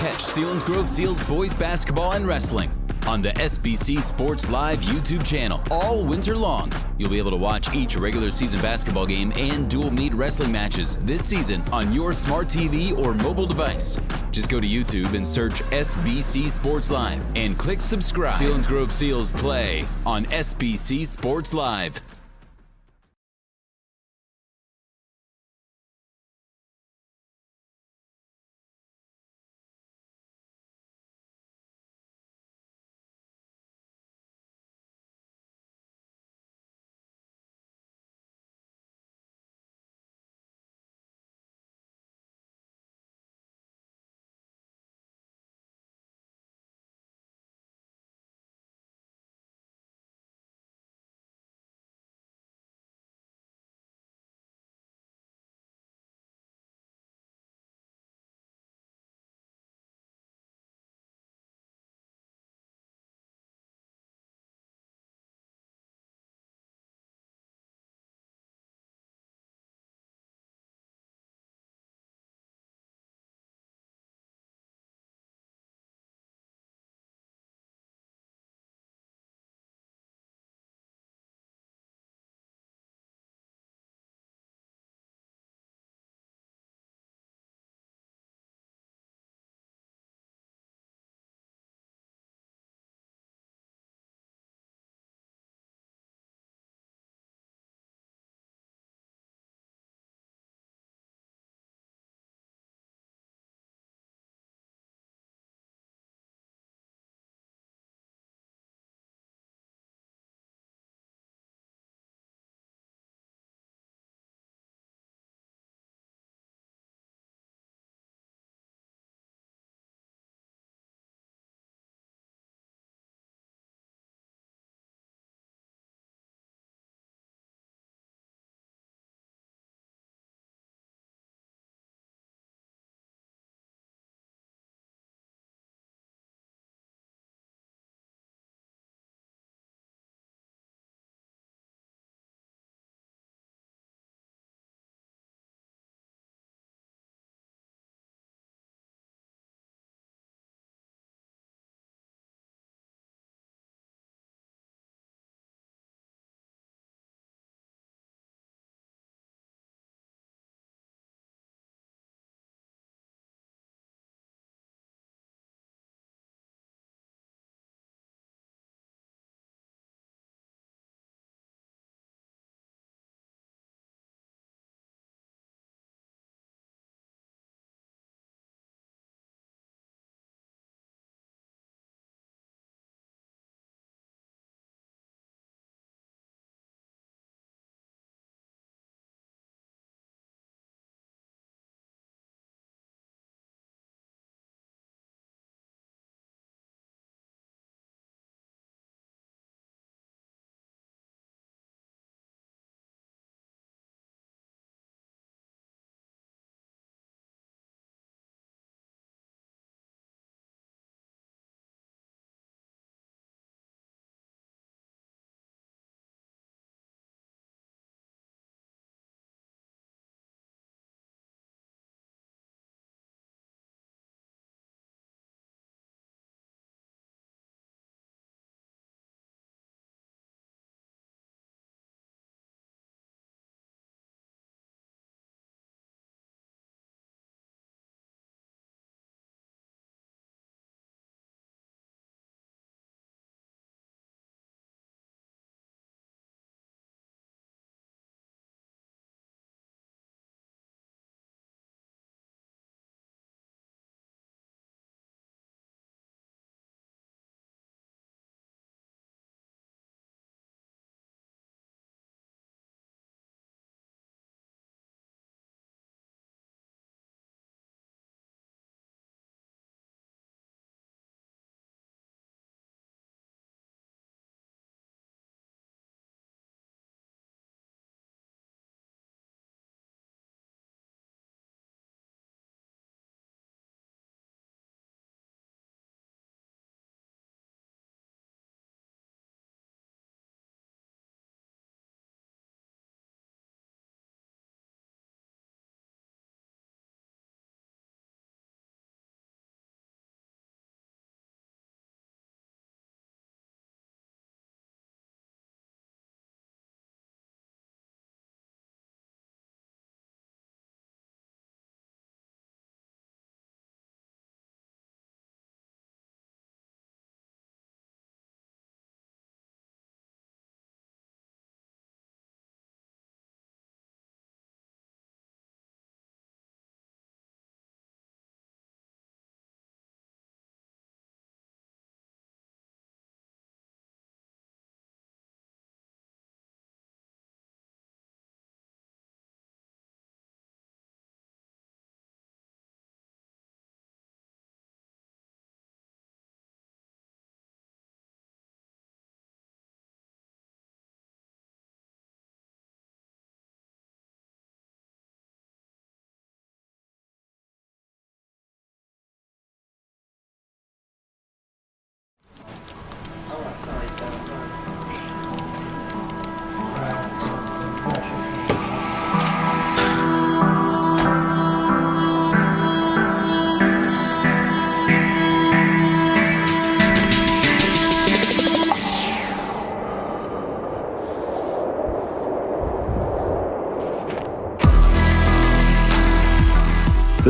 Catch Selinsgrove Seals boys basketball and wrestling on the SBC Sports Live YouTube channel all winter long. You'll be able to watch each regular season basketball game and dual meet wrestling matches this season on your smart TV or mobile device. Just go to YouTube and search SBC Sports Live and click subscribe. Selinsgrove Seals play on SBC Sports Live.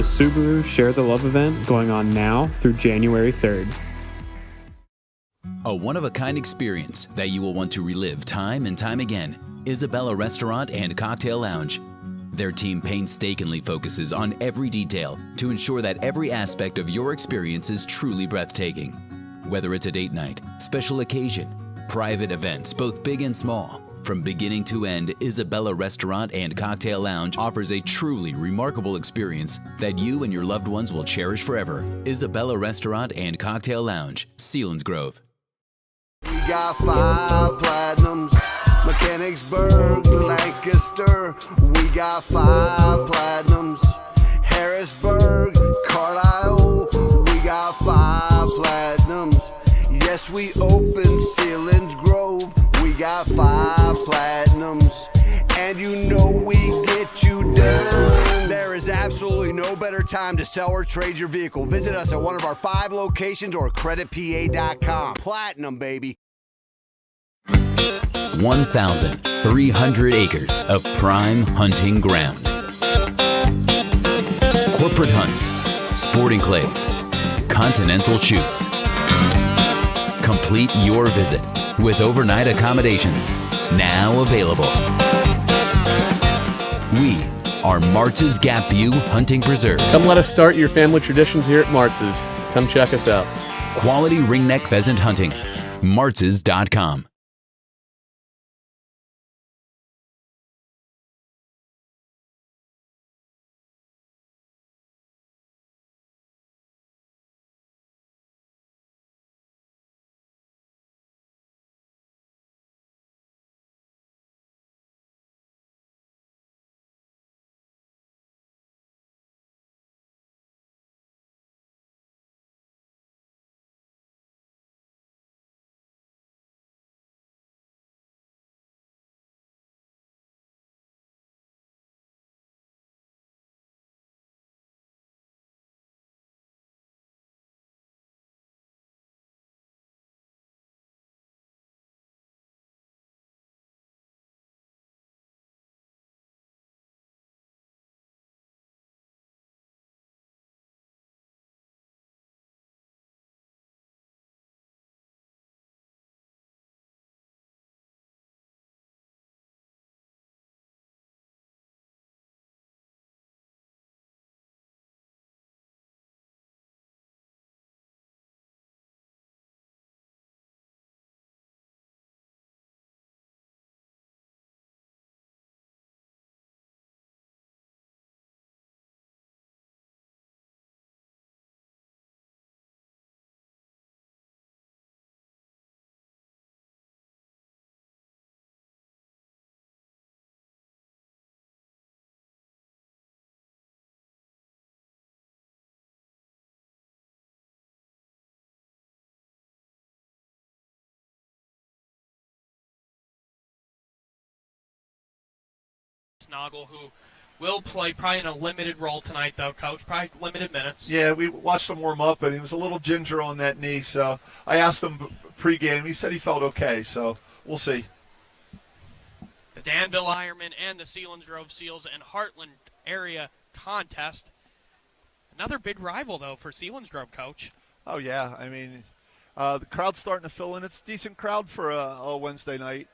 Subaru Share the Love event going on now through January 3rd. A one-of-a-kind experience that you will want to relive time and time again. Isabella Restaurant and Cocktail Lounge. Their team painstakingly focuses on every detail to ensure that every aspect of your experience is truly breathtaking. Whether it's a date night, special occasion, private events, both big and small, from beginning to end, Isabella Restaurant and Cocktail Lounge offers a truly remarkable experience that you and your loved ones will cherish forever. Isabella Restaurant and Cocktail Lounge, Selinsgrove. We got 5 platinums, Mechanicsburg, Lancaster. We got 5 platinums, Harrisburg, Carlisle. We got 5 platinums. Yes, we opened Selinsgrove. We got 5 platinums, and you know we get you done. There is absolutely no better time to sell or trade your vehicle. Visit us at one of our 5 locations or creditpa.com. Platinum, baby. 1,300 acres of prime hunting ground. Corporate hunts, sporting clays, continental shoots. Complete your visit with overnight accommodations, now available. We are Martz's Gap View Hunting Preserve. Come let us start your family traditions here at Martz's. Come check us out. Quality ringneck pheasant hunting. Martz's.com. Snoggle, who will play probably in a limited role tonight, though, Coach. Probably limited minutes. Yeah, we watched him warm up, and he was a little ginger on that knee. So I asked him pregame. He said he felt okay, so we'll see. The Danville Ironmen and the Selinsgrove Seals and Heartland area contest. Another big rival, though, for Selinsgrove, Coach. Oh, yeah. I mean, the crowd's starting to fill in. It's a decent crowd for a Wednesday night.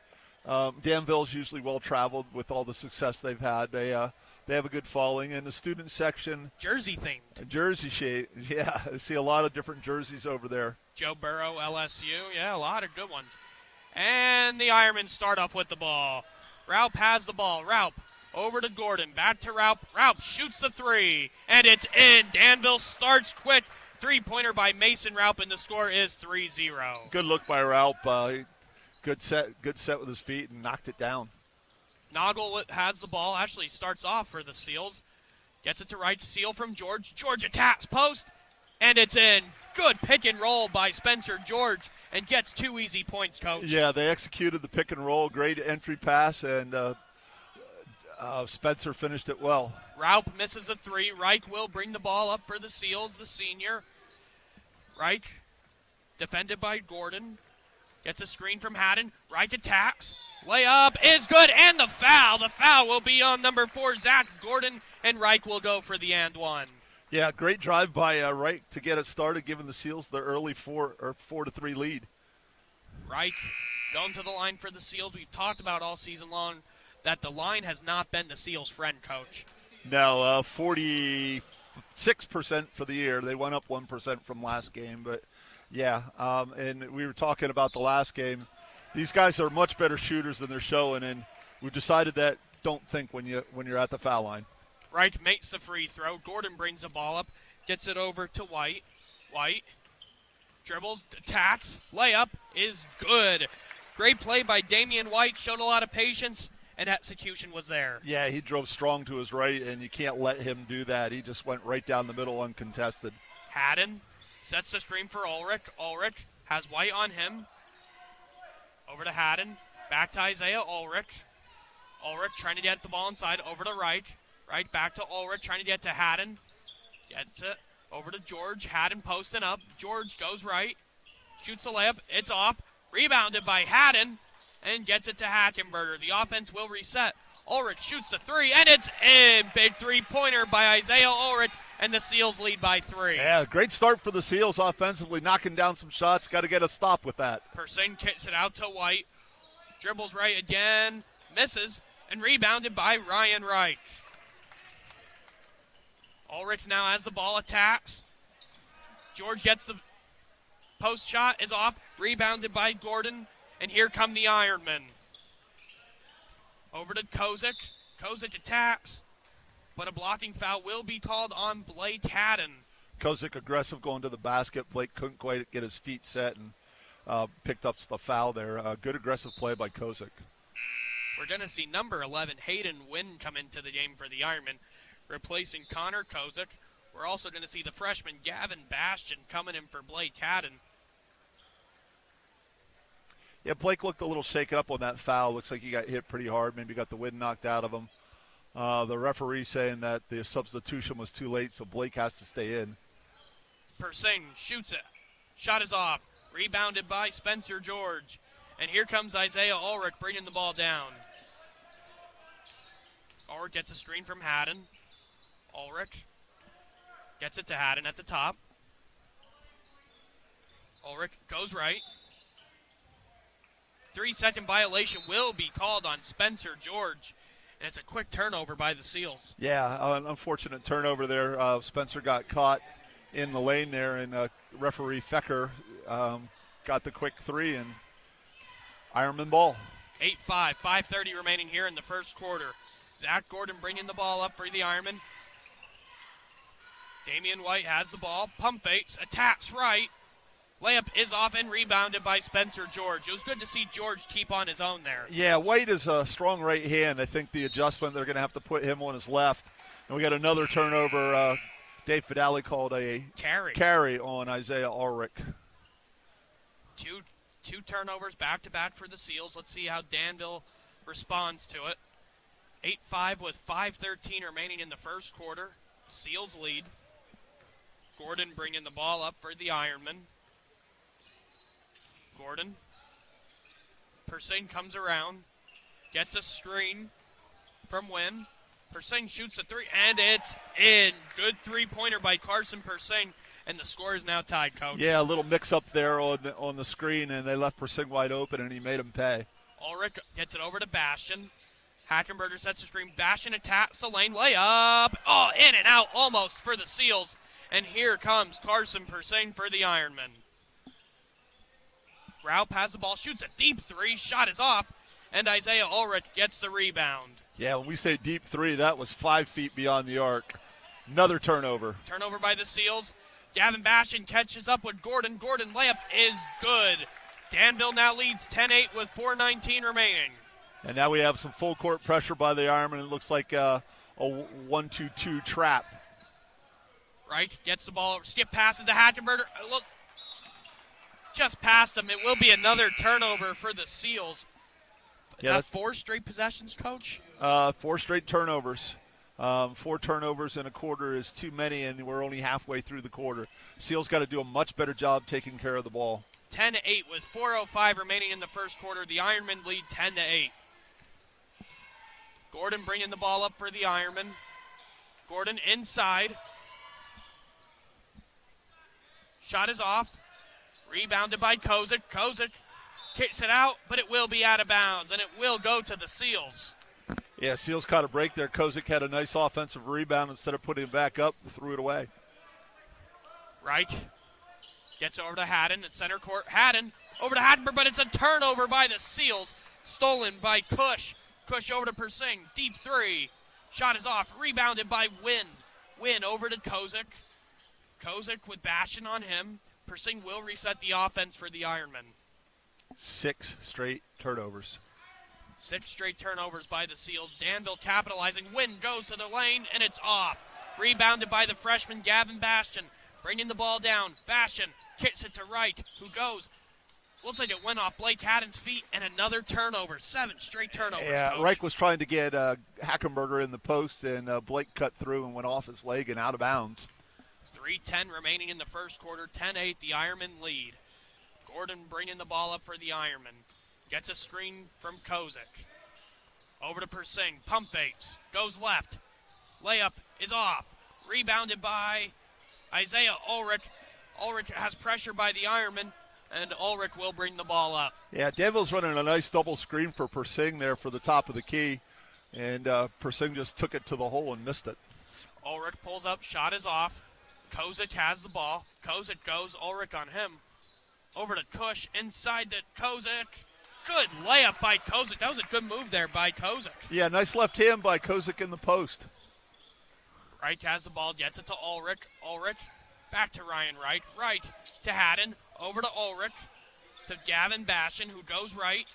Danville's usually well-traveled with all the success they've had. They have a good following. And the student section. Jersey-themed. Jersey shade. Yeah, I see a lot of different jerseys over there. Joe Burrow, LSU. Yeah, a lot of good ones. And the Ironmen start off with the ball. Raup has the ball. Raup over to Gordon. Back to Raup. Raup shoots the 3. And it's in. Danville starts quick. 3-pointer by Mason Raup, and the score is 3-0. Good look by Raup. Good set with his feet and knocked it down. Noggle has the ball. Actually starts off for the Seals. Gets it to right. Seal from George. George attacks post, and it's in. Good pick and roll by Spencer George, and gets 2 easy points, Coach. Yeah, they executed the pick and roll. Great entry pass, and Spencer finished it well. Raup misses a 3. Reich will bring the ball up for the Seals, the senior. Reich defended by Gordon. Gets a screen from Haddon. Reich attacks. Layup is good, and the foul. The foul will be on number 4, Zach Gordon, and Reich will go for the and one. Yeah, great drive by Wright to get it started, giving the Seals the early 4-3 lead. Wright going to the line for the Seals. We've talked about all season long that the line has not been the Seals' friend, Coach. No, 46% for the year. They went up 1% from last game, but yeah. And we were talking about the last game. These guys are much better shooters than they're showing, and we've decided that don't think when you're at the foul line. Wright makes the free throw. Gordon brings the ball up, gets it over to White. White dribbles, attacks, layup is good. Great play by Damian White, showed a lot of patience, and execution was there. Yeah, he drove strong to his right, and you can't let him do that. He just went right down the middle uncontested. Haddon sets the screen for Ulrich. Ulrich has White on him. Over to Haddon, back to Isaiah Ulrich. Ulrich trying to get the ball inside, over to Wright. Wright back to Ulrich, trying to get to Haddon. Gets it over to George. Haddon posting up. George goes right. Shoots a layup. It's off. Rebounded by Haddon. And gets it to Hackenberger. The offense will reset. Ulrich shoots the three. And it's in. Big three-pointer by Isaiah Ulrich. And the Seals lead by 3. Yeah, great start for the Seals offensively. Knocking down some shots. Got to get a stop with that. Persing kicks it out to White. Dribbles right again. Misses. And rebounded by Ryan Wright. Ulrich now has the ball, attacks. George gets the post shot, is off, rebounded by Gordon, and here come the Ironmen. Over to Kozik. Kozik attacks, but a blocking foul will be called on Blake Haddon. Kozik aggressive going to the basket. Blake couldn't quite get his feet set and picked up the foul there. Good aggressive play by Kozik. We're going to see number 11, Hayden Wynn, come into the game for the Ironmen, replacing Connor Kozik. We're also going to see the freshman Gavin Bastian coming in for Blake Haddon. Yeah, Blake looked a little shaken up on that foul. Looks like he got hit pretty hard. Maybe got the wind knocked out of him. The referee saying that the substitution was too late, so Blake has to stay in. Persing shoots it. Shot is off. Rebounded by Spencer George. And here comes Isaiah Ulrich bringing the ball down. Ulrich gets a screen from Haddon. Ulrich gets it to Haddon at the top. Ulrich goes right. 3-second violation will be called on Spencer George. And it's a quick turnover by the Seals. Yeah, an unfortunate turnover there. Spencer got caught in the lane there, and referee Fecker got the quick three, and Ironman ball. 8-5, 5:30 remaining here in the first quarter. Zach Gordon bringing the ball up for the Ironman. Damian White has the ball, pump fakes, attacks right. Layup is off and rebounded by Spencer George. It was good to see George keep on his own there. Yeah, White is a strong right hand. I think the adjustment, they're going to have to put him on his left. And we got another turnover. Dave Fidali called a carry on Isaiah Ulrich. Two turnovers back-to-back for the Seals. Let's see how Danville responds to it. 8-5 with 5:13 remaining in the first quarter. Seals lead. Gordon bringing the ball up for the Ironmen. Gordon. Persing comes around. Gets a screen from Wynn. Persing shoots a three, and it's in. Good three-pointer by Carson Persing, and the score is now tied, Coach. Yeah, a little mix-up there on the screen, and they left Persing wide open, and he made him pay. Ulrich gets it over to Bastian. Hackenberger sets the screen. Bastian attacks the lane. Layup. Oh, in and out almost for the Seals. And here comes Carson Persing for the Ironmen. Raup has the ball, shoots a deep three. Shot is off, and Isaiah Ulrich gets the rebound. Yeah, when we say deep three, that was 5 feet beyond the arc. Another turnover. Turnover by the Seals. Gavin Bastian catches up with Gordon. Gordon layup is good. Danville now leads 10-8 with 4:19 remaining. And now we have some full court pressure by the Ironmen. It looks like a 1-2-2 trap. Right, gets the ball over. Skip passes to Hackenberger. Just past him. It will be another turnover for the Seals. Is that 4 straight possessions, Coach? 4 straight turnovers. 4 turnovers in a quarter is too many, and we're only halfway through the quarter. Seals got to do a much better job taking care of the ball. 10-8 with 4:05 remaining in the first quarter. The Ironmen lead 10-8. Gordon bringing the ball up for the Ironmen. Gordon inside. Shot is off. Rebounded by Kozik. Kozik kicks it out, but it will be out of bounds, and it will go to the Seals. Yeah, Seals caught a break there. Kozik had a nice offensive rebound. Instead of putting it back up, threw it away. Right. Gets over to Haddon at center court. Haddon over to Hattenberg, but it's a turnover by the Seals. Stolen by Cush. Cush over to Persing. Deep three. Shot is off. Rebounded by Wynn. Wynn over to Kozik. Kozik with Bastion on him. Persing will reset the offense for the Ironmen. 6 straight turnovers. 6 straight turnovers by the Seals. Danville capitalizing. Wynn goes to the lane, and it's off. Rebounded by the freshman Gavin Bastion. Bringing the ball down. Bastion kicks it to Wright, who goes. Looks like it went off Blake Haddon's feet, and another turnover. 7 straight turnovers. Yeah, Coach. Reich was trying to get Hackenberger in the post, and Blake cut through and went off his leg and out of bounds. 3:10 remaining in the first quarter. 10-8, the Ironmen lead. Gordon bringing the ball up for the Ironmen. Gets a screen from Kozik. Over to Persing. Pump fakes. Goes left. Layup is off. Rebounded by Isaiah Ulrich. Ulrich has pressure by the Ironmen, and Ulrich will bring the ball up. Yeah, Danville's running a nice double screen for Persing there for the top of the key, and Persing just took it to the hole and missed it. Ulrich pulls up. Shot is off. Kozik has the ball. Kozik goes. Ulrich on him. Over to Cush. Inside to Kozik. Good layup by Kozik. That was a good move there by Kozik. Yeah, nice left hand by Kozik in the post. Wright has the ball. Gets it to Ulrich. Ulrich back to Ryan Wright. Wright to Haddon. Over to Ulrich. To Gavin Bastion, who goes right.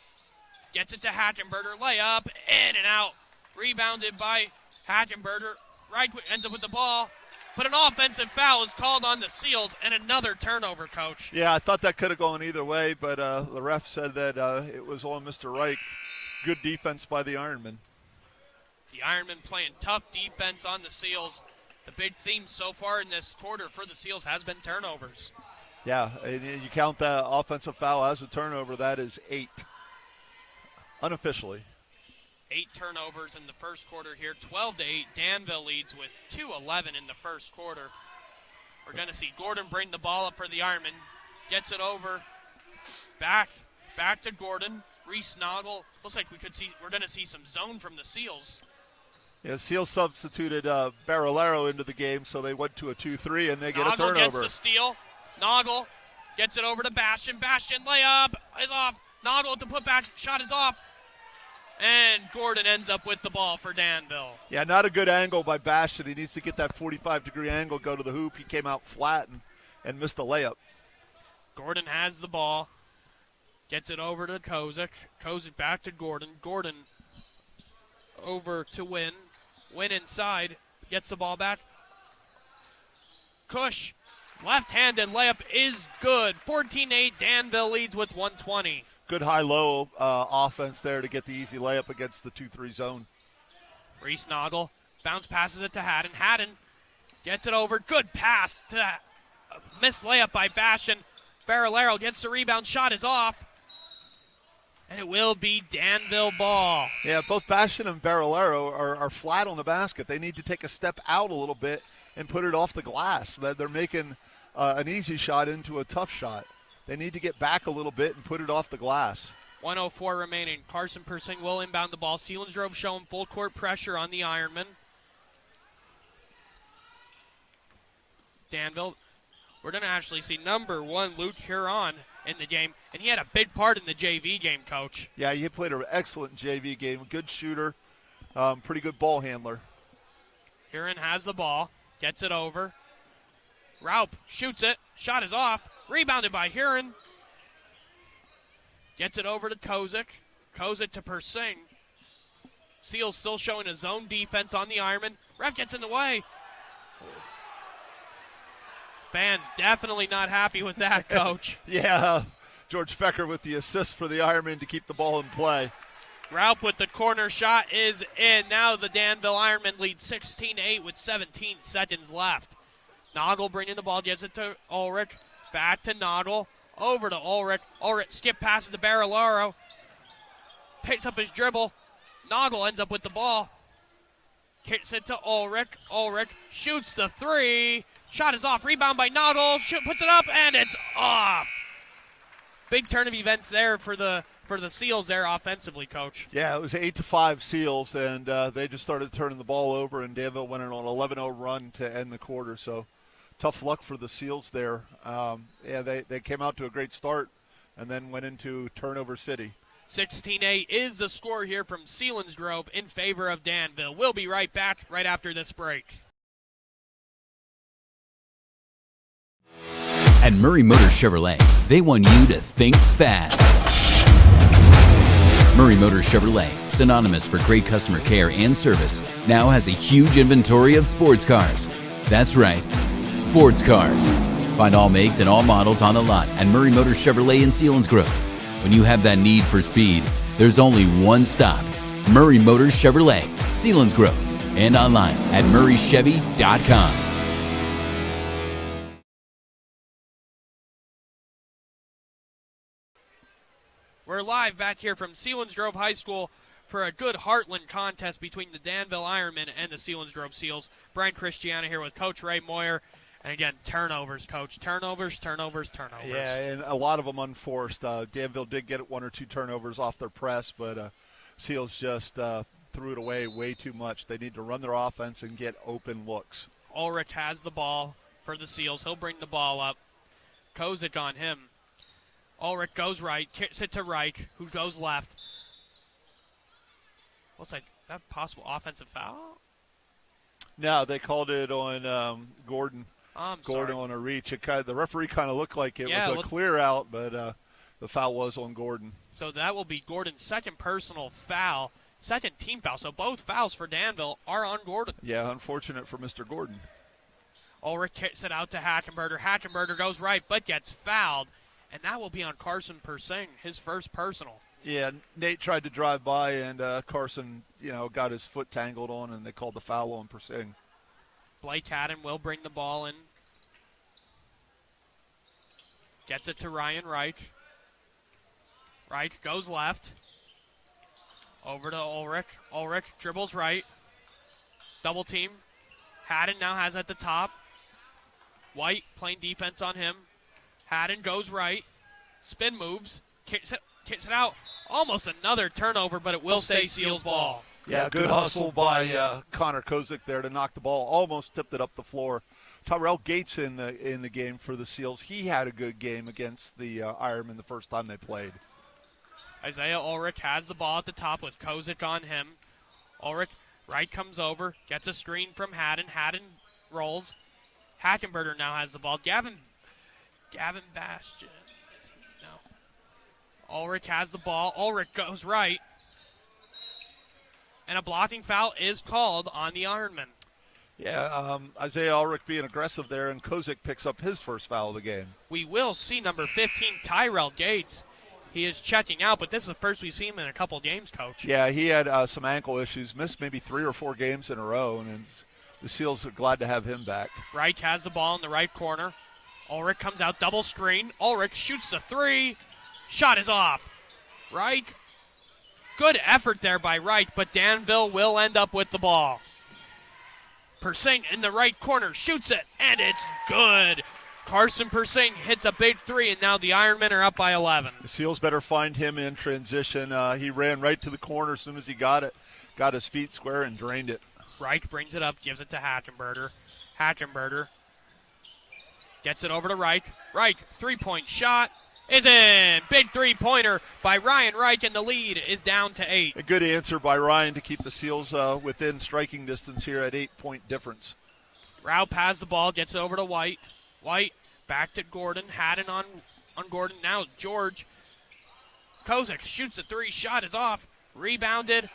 Gets it to Hackenberger. Layup. In and out. Rebounded by Hackenberger. Wright ends up with the ball. But an offensive foul is called on the Seals, and another turnover, Coach. Yeah, I thought that could have gone either way, but the ref said that it was on Mr. Reich. Good defense by the Ironmen. The Ironmen playing tough defense on the Seals. The big theme so far in this quarter for the Seals has been turnovers. Yeah, and you count that offensive foul as a turnover, that is 8. Unofficially. 8 turnovers in the first quarter here. 12-8. Danville leads with 2:11 in the first quarter. We're going to see Gordon bring the ball up for the Ironmen. Gets it over. Back to Gordon. Reese Noggle. Looks like we're going to see some zone from the Seals. Yeah, Seals substituted Barillero into the game, so they went to a 2-3, and they get a turnover. Noggle gets the steal. Noggle gets it over to Bastion. Bastion layup is off. Noggle with the putback. Shot is off. And Gordon ends up with the ball for Danville. Yeah, not a good angle by Bastion. He needs to get that 45-degree angle, go to the hoop. He came out flat and missed the layup. Gordon has the ball. Gets it over to Kozik. Kozik back to Gordon. Gordon over to Wynn. Wynn inside. Gets the ball back. Cush. Left-handed layup is good. 14-8. Danville leads with 1:20. Good high-low offense there to get the easy layup against the 2-3 zone. Reese Noggle bounce passes it to Haddon. Haddon gets it over. Good pass to missed layup by Bastion. Barillero gets the rebound. Shot is off. And it will be Danville ball. Yeah, both Bastion and Barillero are flat on the basket. They need to take a step out a little bit and put it off the glass. They're making an easy shot into a tough shot. They need to get back a little bit and put it off the glass. 1:04 remaining. Carson Persing will inbound the ball. Selinsgrove showing full court pressure on the Ironmen. Danville. We're going to actually see number 1 Luke Huron in the game, and he had a big part in the JV game, Coach. Yeah, he played an excellent JV game. Good shooter, pretty good ball handler. Huron has the ball, gets it over. Raup shoots it. Shot is off. Rebounded by Huron. Gets it over to Kozik. Kozik to Persing. Seals still showing a zone defense on the Ironman. Ref gets in the way. Fans definitely not happy with that, Coach. Yeah, George Fecker with the assist for the Ironman to keep the ball in play. Raup with the corner shot is in. Now the Danville Ironmen lead 16-8 with 17 seconds left. Noggle bringing the ball, gives it to Ulrich. Back to Noggle. Over to Ulrich. Ulrich skip passes to Barillero. Picks up his dribble. Noggle ends up with the ball. Kicks it to Ulrich. Ulrich shoots the 3. Shot is off. Rebound by Noggle. Puts it up, and it's off. Big turn of events there for the Seals there offensively, Coach. Yeah, it was 8-5 Seals, and they just started turning the ball over, and Danville went on an 11-0 run to end the quarter. So tough luck for the Seals there. They came out to a great start and then went into turnover city. 16-8 is the score here from Selinsgrove in favor of Danville. We'll be right back right after this break. At Murray Motor Chevrolet, they want you to think fast. Murray Motor Chevrolet, synonymous for great customer care and service, now has a huge inventory of sports cars. That's right, sports cars. Find all makes and all models on the lot at Murray Motor Chevrolet in Selinsgrove. When you have that need for speed, there's only one stop. Murray Motor Chevrolet, Selinsgrove, and online at murraychevy.com. We're live back here from Selinsgrove High School for a good Heartland contest between the Danville Ironmen and the Selinsgrove Seals. Brian Christiana here with Coach Ray Moyer. And again, turnovers, Coach. Turnovers. Yeah, and a lot of them unforced. Danville did get 1 or 2 turnovers off their press, but Seals just threw it away way too much. They need to run their offense and get open looks. Ulrich has the ball for the Seals. He'll bring the ball up. Kozik on him. Ulrich goes right, kicks it to Reich, who goes left. Looks like that possible offensive foul? No, they called it on Gordon. Gordon on a reach. The referee kind of looked like it was a clear out, but the foul was on Gordon. So that will be Gordon's second personal foul, second team foul. So both fouls for Danville are on Gordon. Yeah, unfortunate for Mr. Gordon. Ulrich kicks it out to Hackenberger. Hackenberger goes right, but gets fouled. And that will be on Carson Persing, his first personal. Yeah, Nate tried to drive by, and Carson, got his foot tangled on, and they called the foul on Persing. Blake Haddon will bring the ball in. Gets it to Ryan Reich. Reich goes left. Over to Ulrich. Ulrich dribbles right. Double team. Haddon now has at the top. White playing defense on him. Haddon goes right, spin moves, kicks it out. Almost another turnover, but it will stay Seals ball. Yeah, good hustle by Connor Kozik there to knock the ball. Almost tipped it up the floor. Tyrell Gates in the game for the Seals. He had a good game against the Ironmen the first time they played. Isaiah Ulrich has the ball at the top with Kozik on him. Ulrich, right comes over, gets a screen from Haddon. Haddon rolls. Hackenberger now has the ball. Gavin Bastion. No. Ulrich has the ball. Ulrich goes right. And a blocking foul is called on the Ironmen. Yeah, Isaiah Ulrich being aggressive there, and Kozik picks up his first foul of the game. We will see number 15, Tyrell Gates. He is checking out, but this is the first we've seen him in a couple games, Coach. Yeah, he had some ankle issues, missed maybe 3 or 4 games in a row, and the Seals are glad to have him back. Reich has the ball in the right corner. Ulrich comes out, double screen. Ulrich shoots the 3. Shot is off. Reich. Good effort there by Reich, but Danville will end up with the ball. Persing in the right corner shoots it, and it's good. Carson Persing hits a big 3, and now the Ironmen are up by 11. The Seals better find him in transition. He ran right to the corner as soon as he got it, got his feet square, and drained it. Reich brings it up, gives it to Hackenberger. Hackenberger gets it over to Reich. Reich, three-point shot is in. Big three-pointer by Ryan Reich, and the lead is down to 8. A good answer by Ryan to keep the Seals within striking distance here at 8-point difference. Raup has the ball, gets it over to White. White back to Gordon. Haddon on Gordon. Now George. Kozik shoots a 3. Shot is off. Rebounded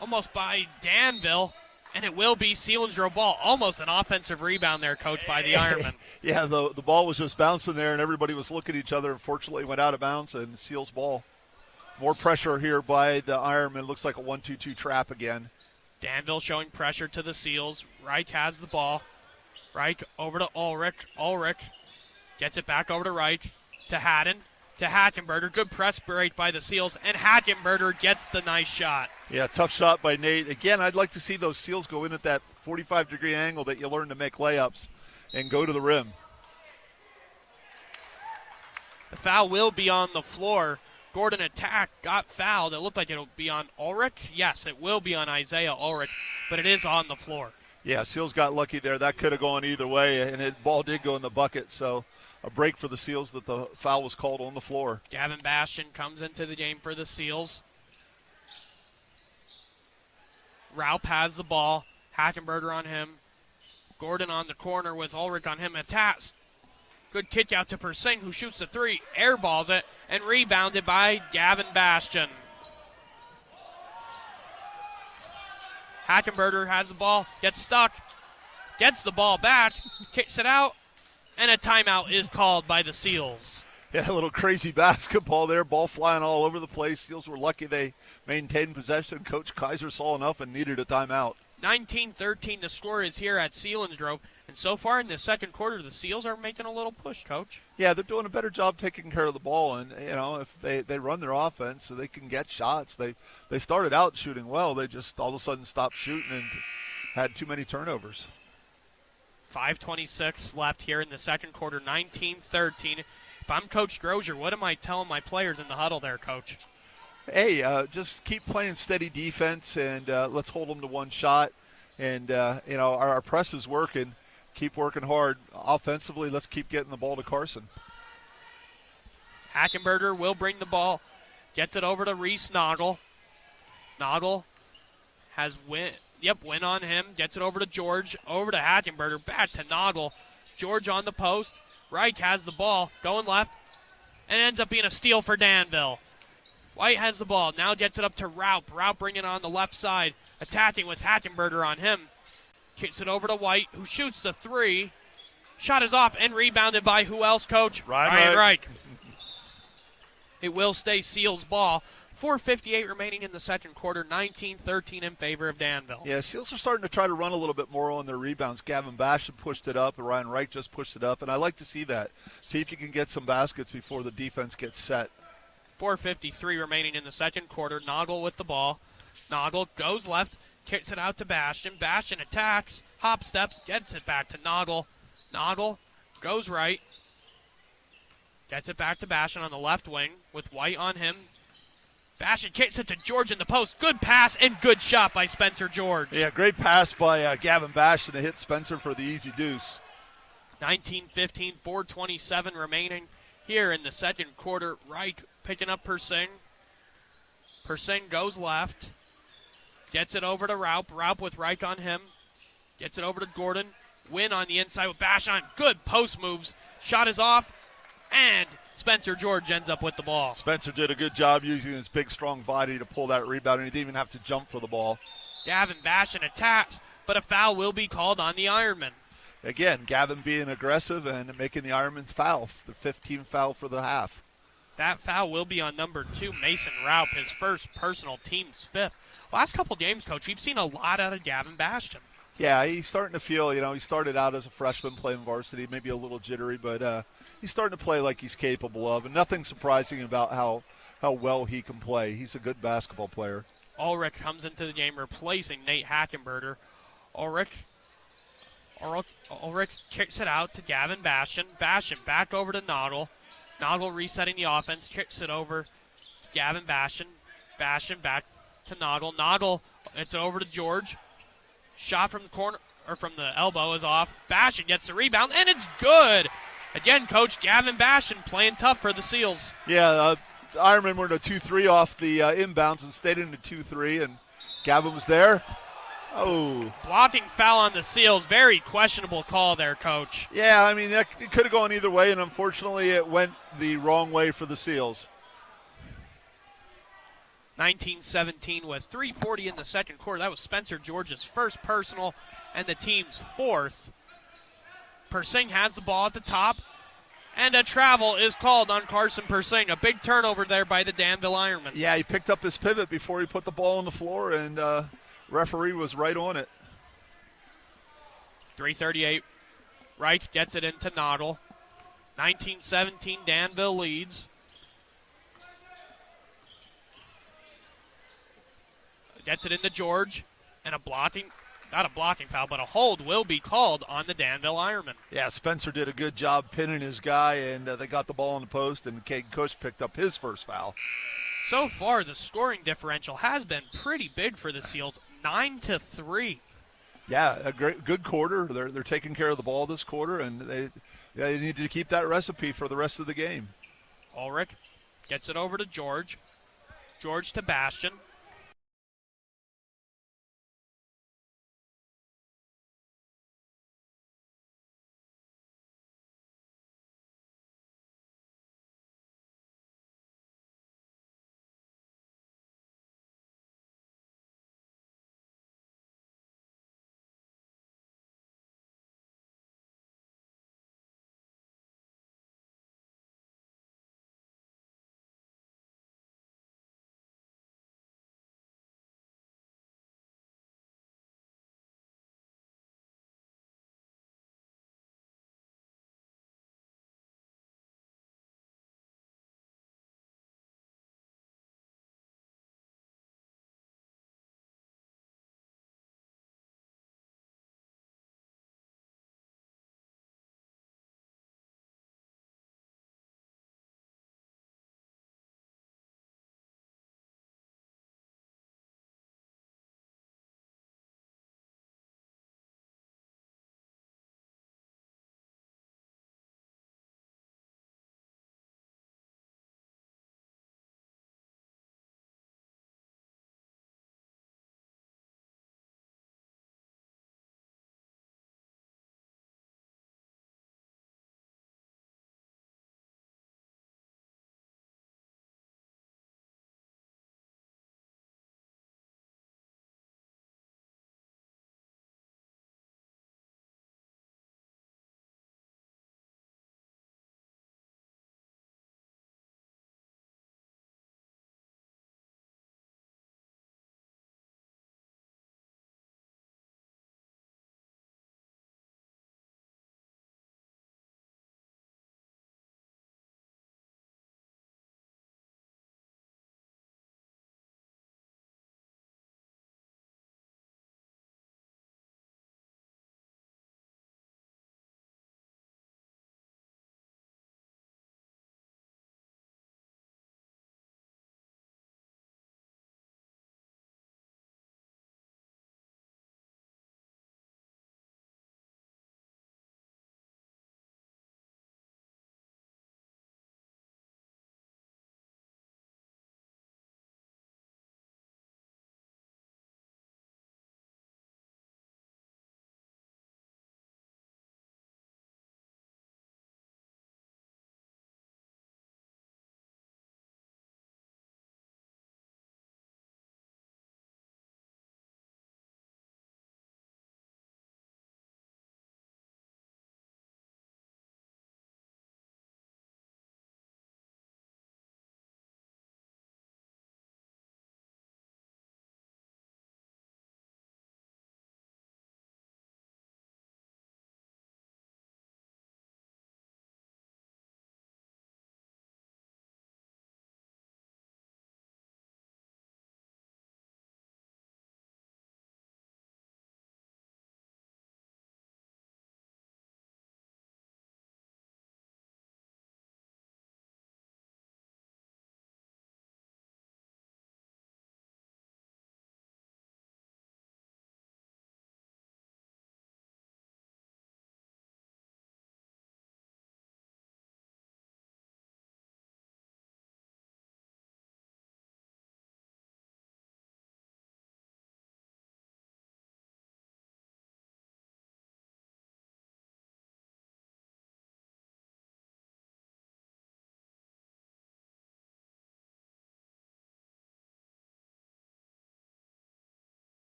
almost by Danville. And it will be Selinsgrove ball. Almost an offensive rebound there, Coach, by the Ironmen. Yeah, the ball was just bouncing there, and everybody was looking at each other. Unfortunately, it went out of bounds, and Seals ball. More pressure here by the Ironmen. Looks like a 1-2-2 trap again. Danville showing pressure to the Seals. Reich has the ball. Reich over to Ulrich. Ulrich gets it back over to Reich. To Haddon. To Hackenberger. Good press break by the Seals, and Hackenberger gets the nice shot. Yeah, tough shot by Nate. Again, I'd like to see those Seals go in at that 45-degree angle that you learn to make layups. and go to the rim. The foul will be on the floor. Gordon got fouled. It looked like it'll be on Ulrich. Yes, it will be on Isaiah Ulrich, but it is on the floor. Yeah, Seals got lucky there. That could have gone either way, and the ball did go in the bucket. So a break for the Seals that the foul was called on the floor. Gavin Bastian comes into the game for the Seals. Raup has the ball. Hackenberger on him. Gordon on the corner with Ulrich on him. Attacks. Good kick out to Persing, who shoots the three, airballs it, and rebounded by Gavin Bastian. Hackenberger has the ball, gets stuck, gets the ball back, kicks it out, and a timeout is called by the Seals. Yeah, a little crazy basketball there, ball flying all over the place. Seals were lucky they maintained possession. Coach Kaiser saw enough and needed a timeout. 19-13 the score is here at Selinsgrove. And so far in the second quarter, the Seals are making a little push, Coach. Yeah, they're doing a better job taking care of the ball. And, if they run their offense so they can get shots. They started out shooting well. They just all of a sudden stopped shooting and had too many turnovers. 5:26 left here in the second quarter, 19-13. If I'm Coach Grozier, what am I telling my players in the huddle there, Coach? Hey, just keep playing steady defense and let's hold them to one shot. And, our press is working. Keep working hard. Offensively, let's keep getting the ball to Carson. Hackenberger will bring the ball. Gets it over to Reese Noggle. Noggle has win on him. Gets it over to George. Over to Hackenberger. Back to Noggle. George on the post. Reich has the ball. Going left. And ends up being a steal for Danville. White has the ball. Now gets it up to Raup. Raup bringing it on the left side. Attacking with Hackenberger on him. Kicks it over to White, who shoots the three. Shot is off and rebounded by who else, Coach? Ryan Reich. It will stay Seals ball. 4:58 remaining in the second quarter, 19-13 in favor of Danville. Yeah, Seals are starting to try to run a little bit more on their rebounds. Gavin Bastian pushed it up, and Ryan Reich just pushed it up, and I like to see that. See if you can get some baskets before the defense gets set. 4:53 remaining in the second quarter. Noggle with the ball. Noggle goes left. Kicks it out to Bastian. Bastian attacks. Hop steps. Gets it back to Noggle. Noggle goes right. Gets it back to Bastian on the left wing with White on him. Bastian kicks it to George in the post. Good pass and good shot by Spencer George. Yeah, great pass by Gavin Bastian to hit Spencer for the easy deuce. 19-15, 4:27 remaining here in the second quarter. Reich picking up Persing. Persing goes left. Gets it over to Raup. Raup with Reich on him. Gets it over to Gordon. Win on the inside with Bastian. Good post moves. Shot is off. And Spencer George ends up with the ball. Spencer did a good job using his big, strong body to pull that rebound, and he didn't even have to jump for the ball. Gavin Bastian attacks, but a foul will be called on the Ironmen. Again, Gavin being aggressive and making the Ironmen foul, the 15th foul for the half. That foul will be on number 2, Mason Raup, his first personal, team's 5th. Last couple games, Coach, we've seen a lot out of Gavin Bastian. Yeah, he's starting to feel, he started out as a freshman playing varsity, maybe a little jittery, but he's starting to play like he's capable of, and nothing surprising about how well he can play. He's a good basketball player. Ulrich comes into the game replacing Nate Hackenberger. Ulrich kicks it out to Gavin Bastian. Bastian back over to Noggle. Noggle resetting the offense, kicks it over to Gavin Bastian. Bastian back to Noggle. Noggle, it's over to George. Shot from the corner, or from the elbow is off. Bastian gets the rebound, and it's good. Again, Coach, Gavin Bastian playing tough for the Seals. Yeah, Ironmen were in a 2-3 off the inbounds and stayed in a 2-3, and Gavin was there. Oh. Blocking foul on the Seals. Very questionable call there, Coach. Yeah, I mean, it could have gone either way, and unfortunately it went the wrong way for the Seals. 19-17 with 3:40 in the second quarter. That was Spencer George's first personal and the team's 4th. Persing has the ball at the top, and a travel is called on Carson Persing. A big turnover there by the Danville Ironmen. Yeah, he picked up his pivot before he put the ball on the floor, and referee was right on it. 3:38. Wright gets it into Noggle. 19-17, Danville leads. Gets it into George, and a blocking Not a blocking foul, but a hold will be called on the Danville Ironmen. Yeah, Spencer did a good job pinning his guy, and they got the ball in the post, and Caden Cush picked up his first foul. So far, the scoring differential has been pretty big for the Seals, 9-3. Yeah, a good quarter. They're taking care of the ball this quarter, and they need to keep that recipe for the rest of the game. Ulrich gets it over to George. George to Bastion.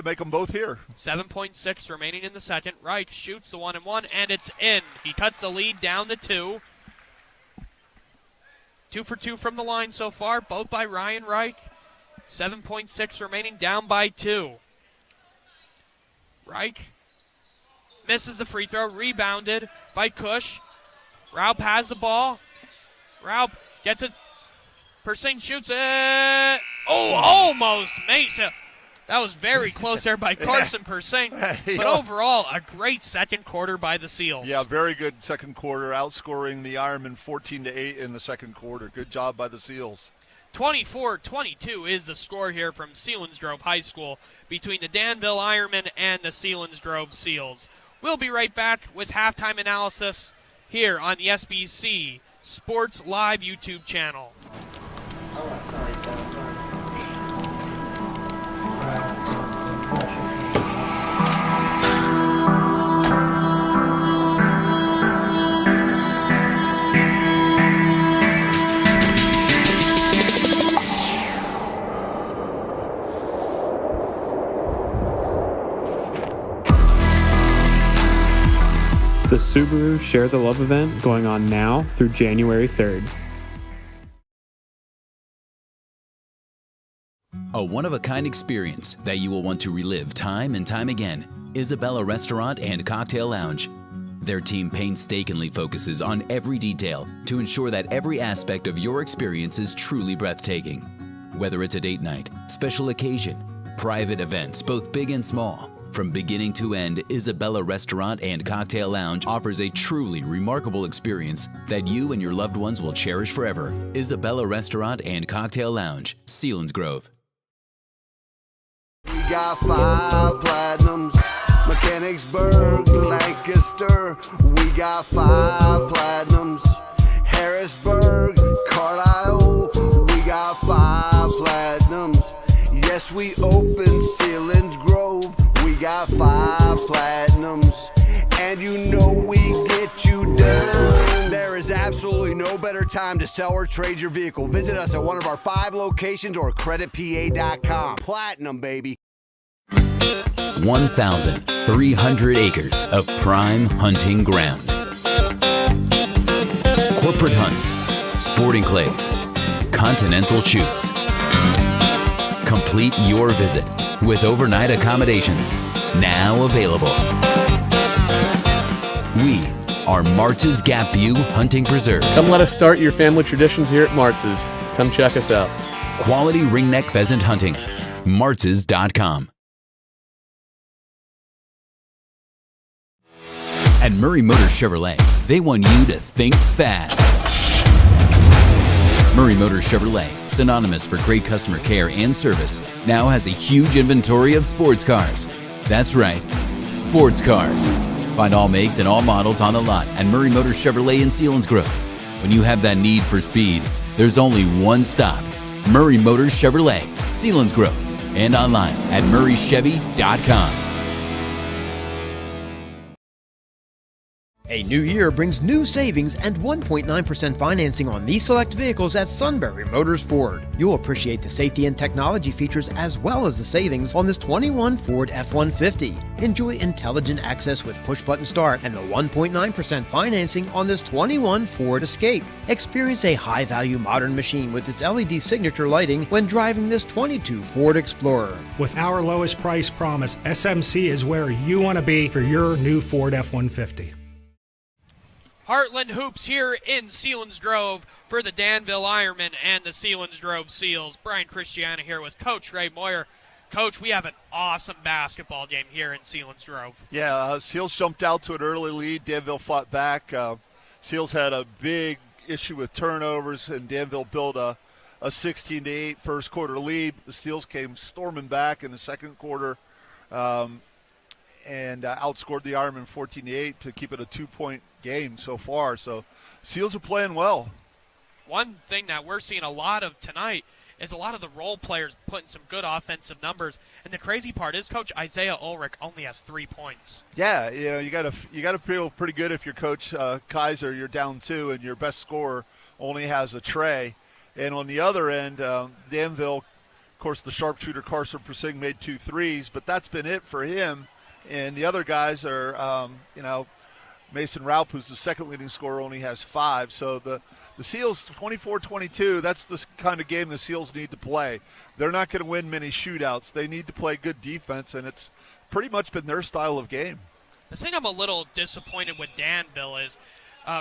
to make them both here. 7.6 remaining in the second. Reich shoots the 1-and-1, and it's in. He cuts the lead down to 2. 2 for 2 from the line so far, both by Ryan Reich. 7.6 remaining, down by 2. Reich misses the free throw, rebounded by Kush. Raup has the ball. Raup gets it. Persing shoots it. Oh, almost makes it. That was very close there by Carson Persing. But overall, a great second quarter by the Seals. Yeah, very good second quarter, outscoring the Ironmen 14-8 in the second quarter. Good job by the Seals. 24-22 is the score here from Selinsgrove High School between the Danville Ironmen and the Selinsgrove Seals. We'll be right back with halftime analysis here on the SBC Sports Live YouTube channel. The Subaru Share the Love event going on now through January 3rd. A one-of-a-kind experience that you will want to relive time and time again. Isabella Restaurant and Cocktail Lounge. Their team painstakingly focuses on every detail to ensure that every aspect of your experience is truly breathtaking. Whether it's a date night, special occasion, private events, both big and small. From beginning to end, Isabella Restaurant and Cocktail Lounge offers a truly remarkable experience that you and your loved ones will cherish forever. Isabella Restaurant and Cocktail Lounge, Selinsgrove. We got 5 platinums, Mechanicsburg, Lancaster. We got 5 platinums, Harrisburg, Carlisle. We got 5 platinums. Yes, we opened Selinsgrove. We got 5 platinums, and you know we get you done. There is absolutely no better time to sell or trade your vehicle. Visit us at one of our 5 locations or creditpa.com. Platinum, baby. 1,300 acres of prime hunting ground. Corporate hunts, sporting clays, continental shoots. Complete your visit with overnight accommodations now available. We are Martz's Gap View Hunting Preserve. Come let us start your family traditions here at Martz's. Come check us out. Quality ringneck pheasant hunting. Martz's.com. At Murray Motors Chevrolet, they want you to think fast. Murray Motors Chevrolet, synonymous for great customer care and service, now has a huge inventory of sports cars. That's right, sports cars. Find all makes and all models on the lot at Murray Motors Chevrolet in Selinsgrove. When you have that need for speed, there's only one stop. Murray Motors Chevrolet, Selinsgrove, and online at murraychevy.com. A new year brings new savings and 1.9% financing on these select vehicles at Sunbury Motors Ford. You'll appreciate the safety and technology features as well as the savings on this 21 Ford F-150. Enjoy intelligent access with push-button start and the 1.9% financing on this 21 Ford Escape. Experience a high-value modern machine with its LED signature lighting when driving this 22 Ford Explorer. With our lowest price promise, SMC is where you want to be for your new Ford F-150. Heartland Hoops here in Selinsgrove for the Danville Ironmen and the Selinsgrove Seals. Brian Christiana here with Coach Ray Moyer. Coach, we have an awesome basketball game here in Selinsgrove. Yeah, Seals jumped out to an early lead. Danville fought back. Seals had a big issue with turnovers, and Danville built a 16-8 first quarter lead. The Seals came storming back in the second quarter and outscored the Ironmen 14-8 to keep it a 2-point game so far. So Seals are playing well. One thing that we're seeing a lot of tonight is a lot of the role players putting some good offensive numbers. And the crazy part is, Coach, Isaiah Ulrich only has 3 points. Yeah, you gotta feel pretty good if your coach Kaiser, you're down 2 and your best scorer only has a tray. And on the other end, Danville course, the sharpshooter Carson Persing made 2 threes, but that's been it for him. And the other guys are, Mason Raup, who's the second leading scorer, only has 5. So the Seals, 24-22, that's the kind of game the Seals need to play. They're not going to win many shootouts. They need to play good defense, and it's pretty much been their style of game. The thing I'm a little disappointed with Danville is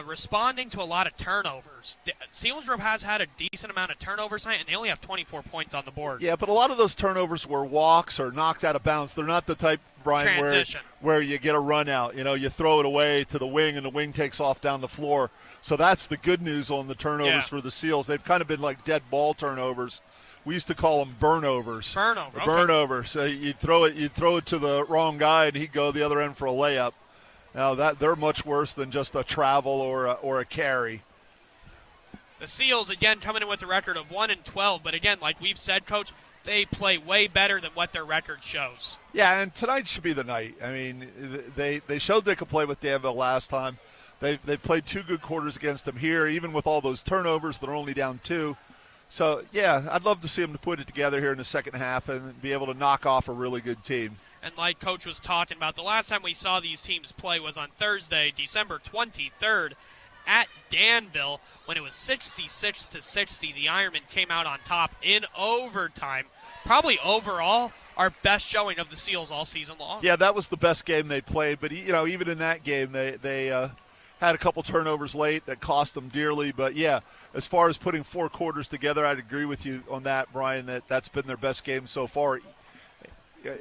responding to a lot of turnovers. Selinsgrove has had a decent amount of turnovers tonight, and they only have 24 points on the board. Yeah, but a lot of those turnovers were walks or knocked out of bounds. They're not the type, Brian, where you get a run out. You throw it away to the wing, and the wing takes off down the floor. So that's the good news on the turnovers for the Seals. They've kind of been like dead ball turnovers. We used to call them burnovers. Burnover. So you'd throw it to the wrong guy, and he'd go the other end for a layup. Now they're much worse than just a travel or a carry. The Seals again coming in with a record of 1-12, but again, like we've said, Coach, they play way better than what their record shows. Yeah, and tonight should be the night. I mean, they showed they could play with Danville last time. They played 2 good quarters against them here, even with all those turnovers. They're only down 2. So yeah, I'd love to see them to put it together here in the second half and be able to knock off a really good team. And like Coach was talking about, the last time we saw these teams play was on Thursday, December 23rd at Danville, when it was 66-60. The Ironmen came out on top in overtime. Probably overall our best showing of the Seals all season long. Yeah, that was the best game they played. But even in that game, they had a couple turnovers late that cost them dearly. But yeah, as far as putting 4 quarters together, I'd agree with you on that, Brian. That's been their best game so far.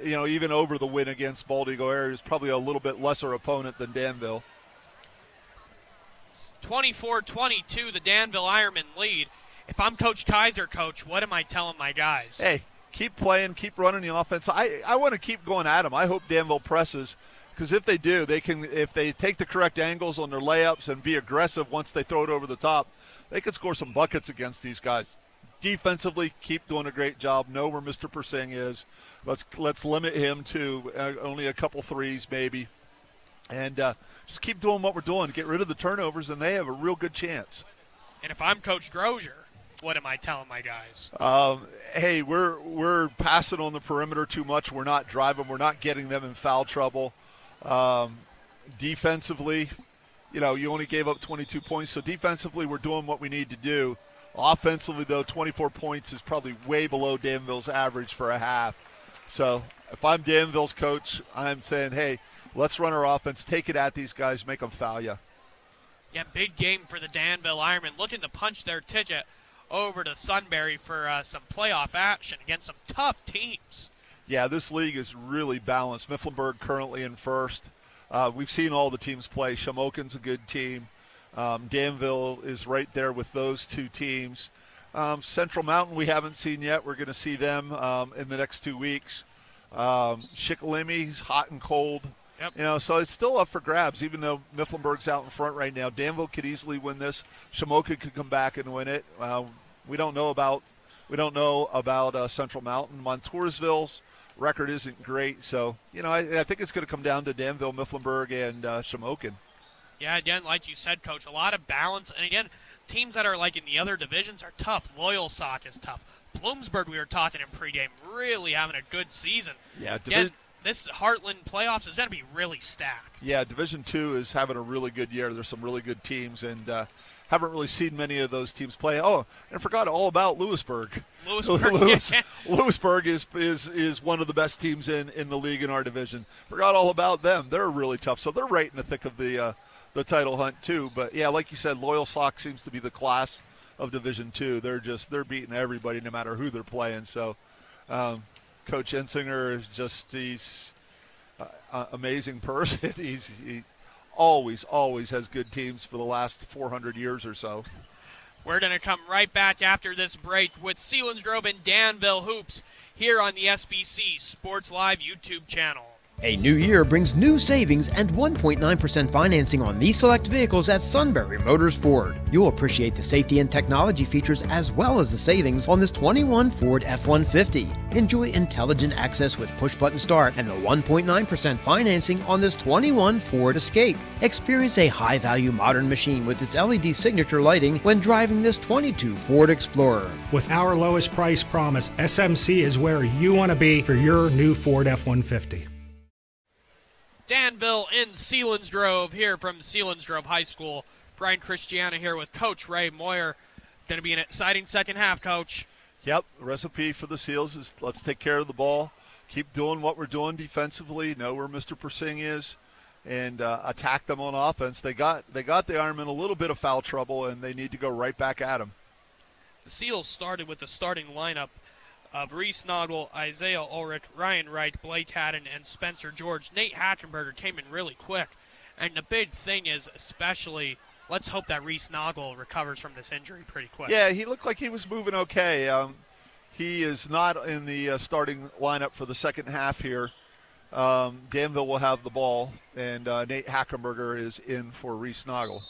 Even over the win against Bald Eagle area is probably a little bit lesser opponent than Danville. 24-22, the Danville Ironmen lead. If I'm Coach Kaiser, Coach, what am I telling my guys? Hey, keep playing, keep running the offense. I want to keep going at them. I hope Danville presses, because if they do, if they take the correct angles on their layups and be aggressive once they throw it over the top, they could score some buckets against these guys. Defensively, keep doing a great job. Know where Mr. Persing is. Let's limit him to only a couple threes maybe. And just keep doing what we're doing. Get rid of the turnovers, and they have a real good chance. And if I'm Coach Grozier, what am I telling my guys? Hey, we're passing on the perimeter too much. We're not driving. We're not getting them in foul trouble. Defensively, you only gave up 22 points. So defensively, we're doing what we need to do. Offensively, though, 24 points is probably way below Danville's average for a half. So if I'm Danville's coach, I'm saying, hey, let's run our offense, take it at these guys, make them foul you. Yeah, big game for the Danville Ironmen, looking to punch their ticket over to Sunbury for some playoff action against some tough teams. Yeah, this league is really balanced. Mifflinburg currently in first. We've seen all the teams play. Shamokin's a good team. Danville is right there with those 2 teams. Central Mountain we haven't seen yet. We're going to see them in the next 2 weeks. Shikellami's hot and cold. Yep. So it's still up for grabs, even though Mifflinburg's out in front right now. Danville could easily win this. Shamokin could come back and win it. We don't know about Central Mountain. Montoursville's record isn't great, so I think it's going to come down to Danville, Mifflinburg, and Shamokin. Yeah, again, like you said, Coach, a lot of balance. And again, teams that are like in the other divisions are tough. Loyalsock is tough. Bloomsburg, we were talking in pregame, really having a good season. Yeah, again, this Heartland playoffs is going to be really stacked. Yeah, Division II is having a really good year. There's some really good teams, and haven't really seen many of those teams play. Oh, and I forgot all about Lewisburg. Lewisburg is one of the best teams in the league in our division. Forgot all about them. They're really tough. So they're right in the thick of the title hunt too. But yeah, like you said, Loyalsock seems to be the class of Division II. They're beating everybody no matter who they're playing. So Coach Ensinger is he's an amazing person. He always has good teams for the last 400 years or so. We're going to come right back after this break with Selinsgrove and Danville Hoops here on the SBC Sports Live YouTube channel. A new year brings new savings and 1.9% financing on these select vehicles at Sunbury Motors Ford. You'll appreciate the safety and technology features as well as the savings on this 21 Ford F-150. Enjoy intelligent access with push-button start and the 1.9% financing on this 21 Ford Escape. Experience a high-value modern machine with its LED signature lighting when driving this 22 Ford Explorer. With our lowest price promise, SMC is where you want to be for your new Ford F-150. Danville in Selinsgrove here from Selinsgrove High School. Brian Christiana here with Coach Ray Moyer. Going to be an exciting second half, Coach. Yep, the recipe for the Seals is let's take care of the ball, keep doing what we're doing defensively, know where Mr. Persing is, and attack them on offense. They got the Ironmen a little bit of foul trouble, and they need to go right back at them. The Seals started with the starting lineup of Reese Noggle, Isaiah Ulrich, Ryan Wright, Blake Haddon, and Spencer George. Nate Hatchenberger came in really quick. And the big thing is especially, let's hope that Reese Noggle recovers from this injury pretty quick. Yeah, he looked like he was moving okay. He is not in the starting lineup for the second half here. Danville will have the ball, and Nate Hackenberger is in for Reese Noggle.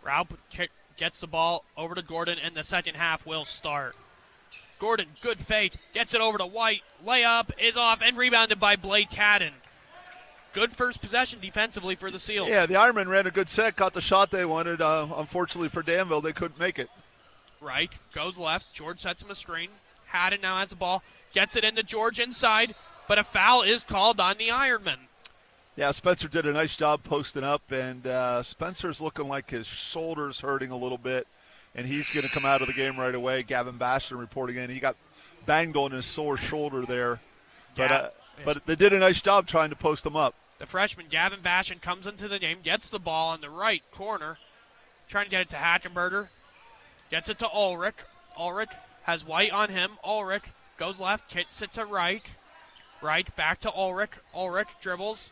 Raup gets the ball over to Gordon, and the second half will start. Gordon, good fake, gets it over to White. Layup is off and rebounded by Blake Haddon. Good first possession defensively for the Seals. Yeah, the Ironmen ran a good set, got the shot they wanted. Unfortunately for Danville, they couldn't make it. Right, goes left. George sets him a screen. Haddon now has the ball, gets it into George inside, but a foul is called on the Ironmen. Yeah, Spencer did a nice job posting up, and Spencer's looking like his shoulder's hurting a little bit, and he's going to come out of the game right away. Gavin Bastion reporting in. He got banged on his sore shoulder there, but they did a nice job trying to post him up. The freshman, Gavin Bastion, comes into the game, gets the ball on the right corner, trying to get it to Hackenberger. Gets it to Ulrich. Ulrich has White on him. Ulrich goes left, kicks it to Wright. Wright back to Ulrich. Ulrich dribbles.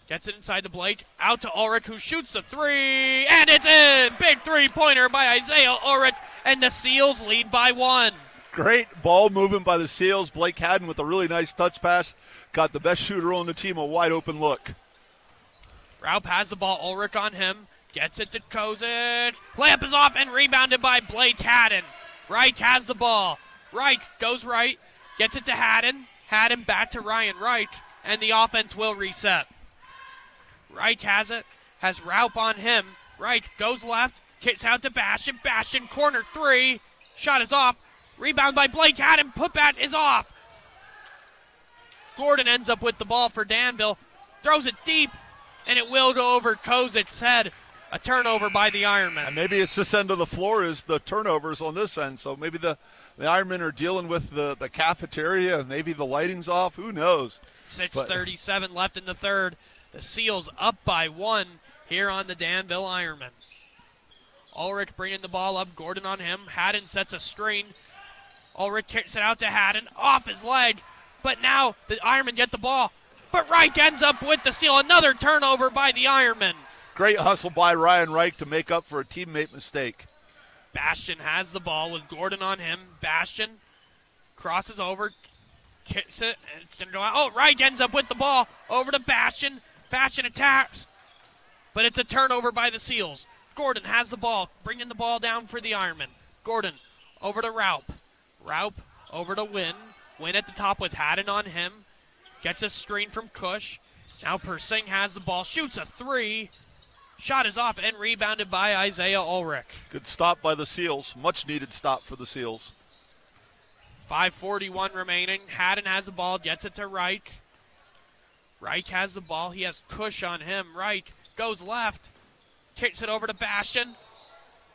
Gets it inside to Blake. Out to Ulrich, who shoots the three. And it's in! Big three-pointer by Isaiah Ulrich. And the Seals lead by 1. Great ball movement by the Seals. Blake Haddon with a really nice touch pass. Got the best shooter on the team a wide open look. Raup has the ball. Ulrich on him. Gets it to Kozic. Layup is off and rebounded by Blake Haddon. Wright has the ball. Wright goes right. Gets it to Haddon. Haddon back to Ryan Wright. And the offense will reset. Wright has it. Has Raup on him. Wright goes left. Kicks out to Bastion. Bastion corner three. Shot is off. Rebound by Blake Haddon. Putback is off. Gordon ends up with the ball for Danville. Throws it deep. And it will go over Kozic's head. A turnover by the Ironmen. And maybe it's this end of the floor is the turnovers on this end. So maybe the Ironmen are dealing with the cafeteria and maybe the lighting's off. Who knows? 6:37 left in the third. The Seals up by 1 here on the Danville Ironmen. Ulrich bringing the ball up. Gordon on him. Haddon sets a screen. Ulrich kicks it out to Haddon. Off his leg. But now the Ironmen get the ball. But Reich ends up with the steal. Another turnover by the Ironmen. Great hustle by Ryan Reich to make up for a teammate mistake. Bastion has the ball with Gordon on him. Bastion crosses over, kicks it, and it's going to go out. Oh, Reich ends up with the ball over to Bastion. Bastion attacks, but it's a turnover by the Seals. Gordon has the ball, bringing the ball down for the Ironmen. Gordon over to Raup. Raup over to Wynn. Wynn at the top with Haddon on him. Gets a screen from Cush. Now Persing has the ball, shoots a three. Shot is off and rebounded by Isaiah Ulrich. Good stop by the Seals. Much needed stop for the Seals. 5:41 remaining. Haddon has the ball, gets it to Reich. Reich has the ball. He has Cush on him. Reich goes left, kicks it over to Bastion.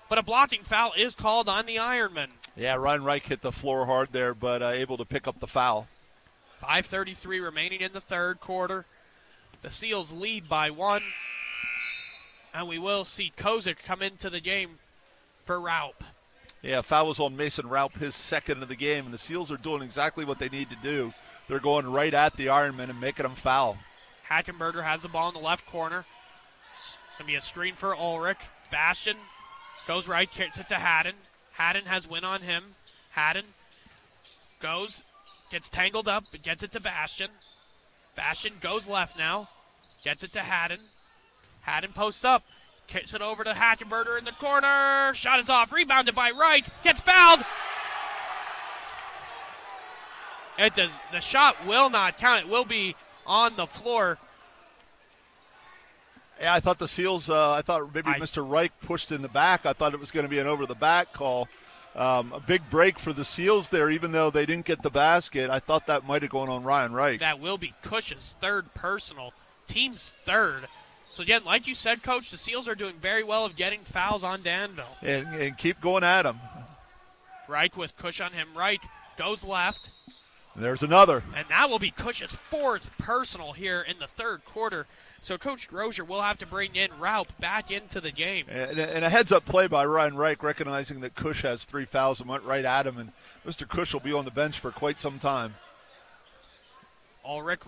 But a blocking foul is called on the Ironmen. Yeah, Ryan Reich hit the floor hard there, but able to pick up the foul. 5:33 remaining in the third quarter. The Seals lead by 1. And we will see Kozic come into the game for Raup. Yeah, foul was on Mason Raup, his second of the game, and the Seals are doing exactly what they need to do. They're going right at the Ironmen and making them foul. Hackenberger has the ball in the left corner. It's going to be a screen for Ulrich. Bastion goes right, kicks it to Haddon. Haddon has Wynn on him. Haddon goes Gets tangled up, but gets it to Bastion. Bastion goes left now. Gets it to Haddon. Haddon posts up. Kicks it over to Hackenberger in the corner. Shot is off. Rebounded by Wright. Gets fouled. The shot will not count. It will be on the floor. Yeah, I thought the Seals, Mr. Reich pushed in the back. I thought it was going to be an over-the-back call. A big break for the Seals there, even though they didn't get the basket. I thought that might have gone on Ryan Reich. That will be Cush's third personal, team's third. So, again, like you said, Coach, the Seals are doing very well of getting fouls on Danville. And keep going at them. Reich with Cush on him. Reich goes left. There's another. And that will be Cush's fourth personal here in the third quarter. So Coach Grosier will have to bring in Raup back into the game. And a heads-up play by Ryan Reich, recognizing that Cush has 3 fouls and went right at him. And Mr. Cush will be on the bench for quite some time. Ulrich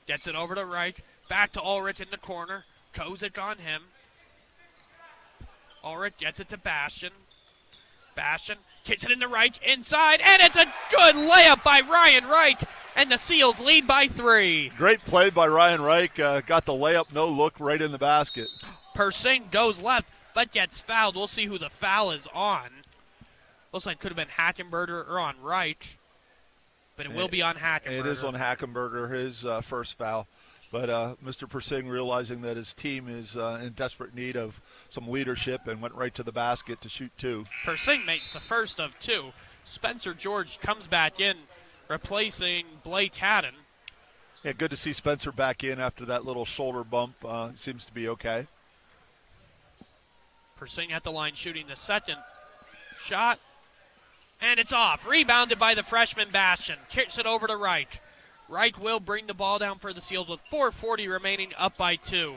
gets it over to Reich. Back to Ulrich in the corner. Kozik on him. Ulrich gets it to Bastion. Bastion kicks it into Reich inside, and it's a good layup by Ryan Reich, and the Seals lead by 3. Great play by Ryan Reich. Got the layup, no look, right in the basket. Persing goes left, but gets fouled. We'll see who the foul is on. Looks like it could have been Hackenberger or on Reich, but it will be on Hackenberger. It is on Hackenberger, his first foul. But Mr. Persing, realizing that his team is in desperate need of some leadership, and went right to the basket to shoot 2. Persing makes the first of 2. Spencer George comes back in, replacing Blake Haddon. Yeah, good to see Spencer back in after that little shoulder bump. Seems to be okay. Persing at the line shooting the second shot, and it's off. Rebounded by the freshman Bastion. Kicks it over to Reich. Reich will bring the ball down for the Seals with 4:40 remaining, up by 2.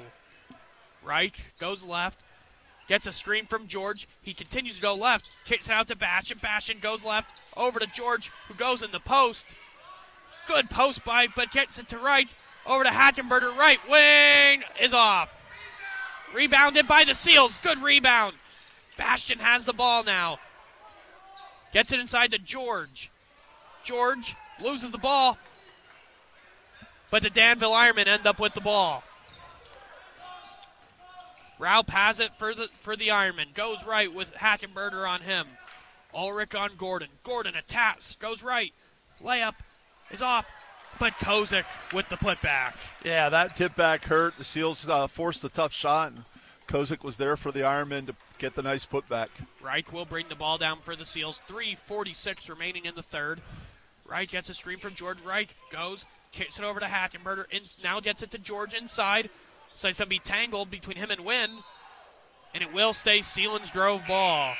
Reich goes left, gets a screen from George. He continues to go left, kicks it out to Bastion. Bastion goes left, over to George, who goes in the post. Good post by, but gets it to Reich. Over to Hackenberger. Right wing is off. Rebounded by the Seals. Good rebound. Bastion has the ball now. Gets it inside to George. George loses the ball, but the Danville Ironmen end up with the ball. Raup has it for the Ironmen. Goes right with Hackenberger on him. Ulrich on Gordon. Gordon attacks. Goes right. Layup is off, but Kozik with the putback. Yeah, that tip back hurt. The Seals forced a tough shot, and Kozik was there for the Ironmen to get the nice putback. Reich will bring the ball down for the Seals. 3:46 remaining in the third. Reich gets a screen from George. Reich goes, kicks it over to Hackenberger, now gets it to George inside. So it's going to be tangled between him and Wynn, and it will stay Selinsgrove ball.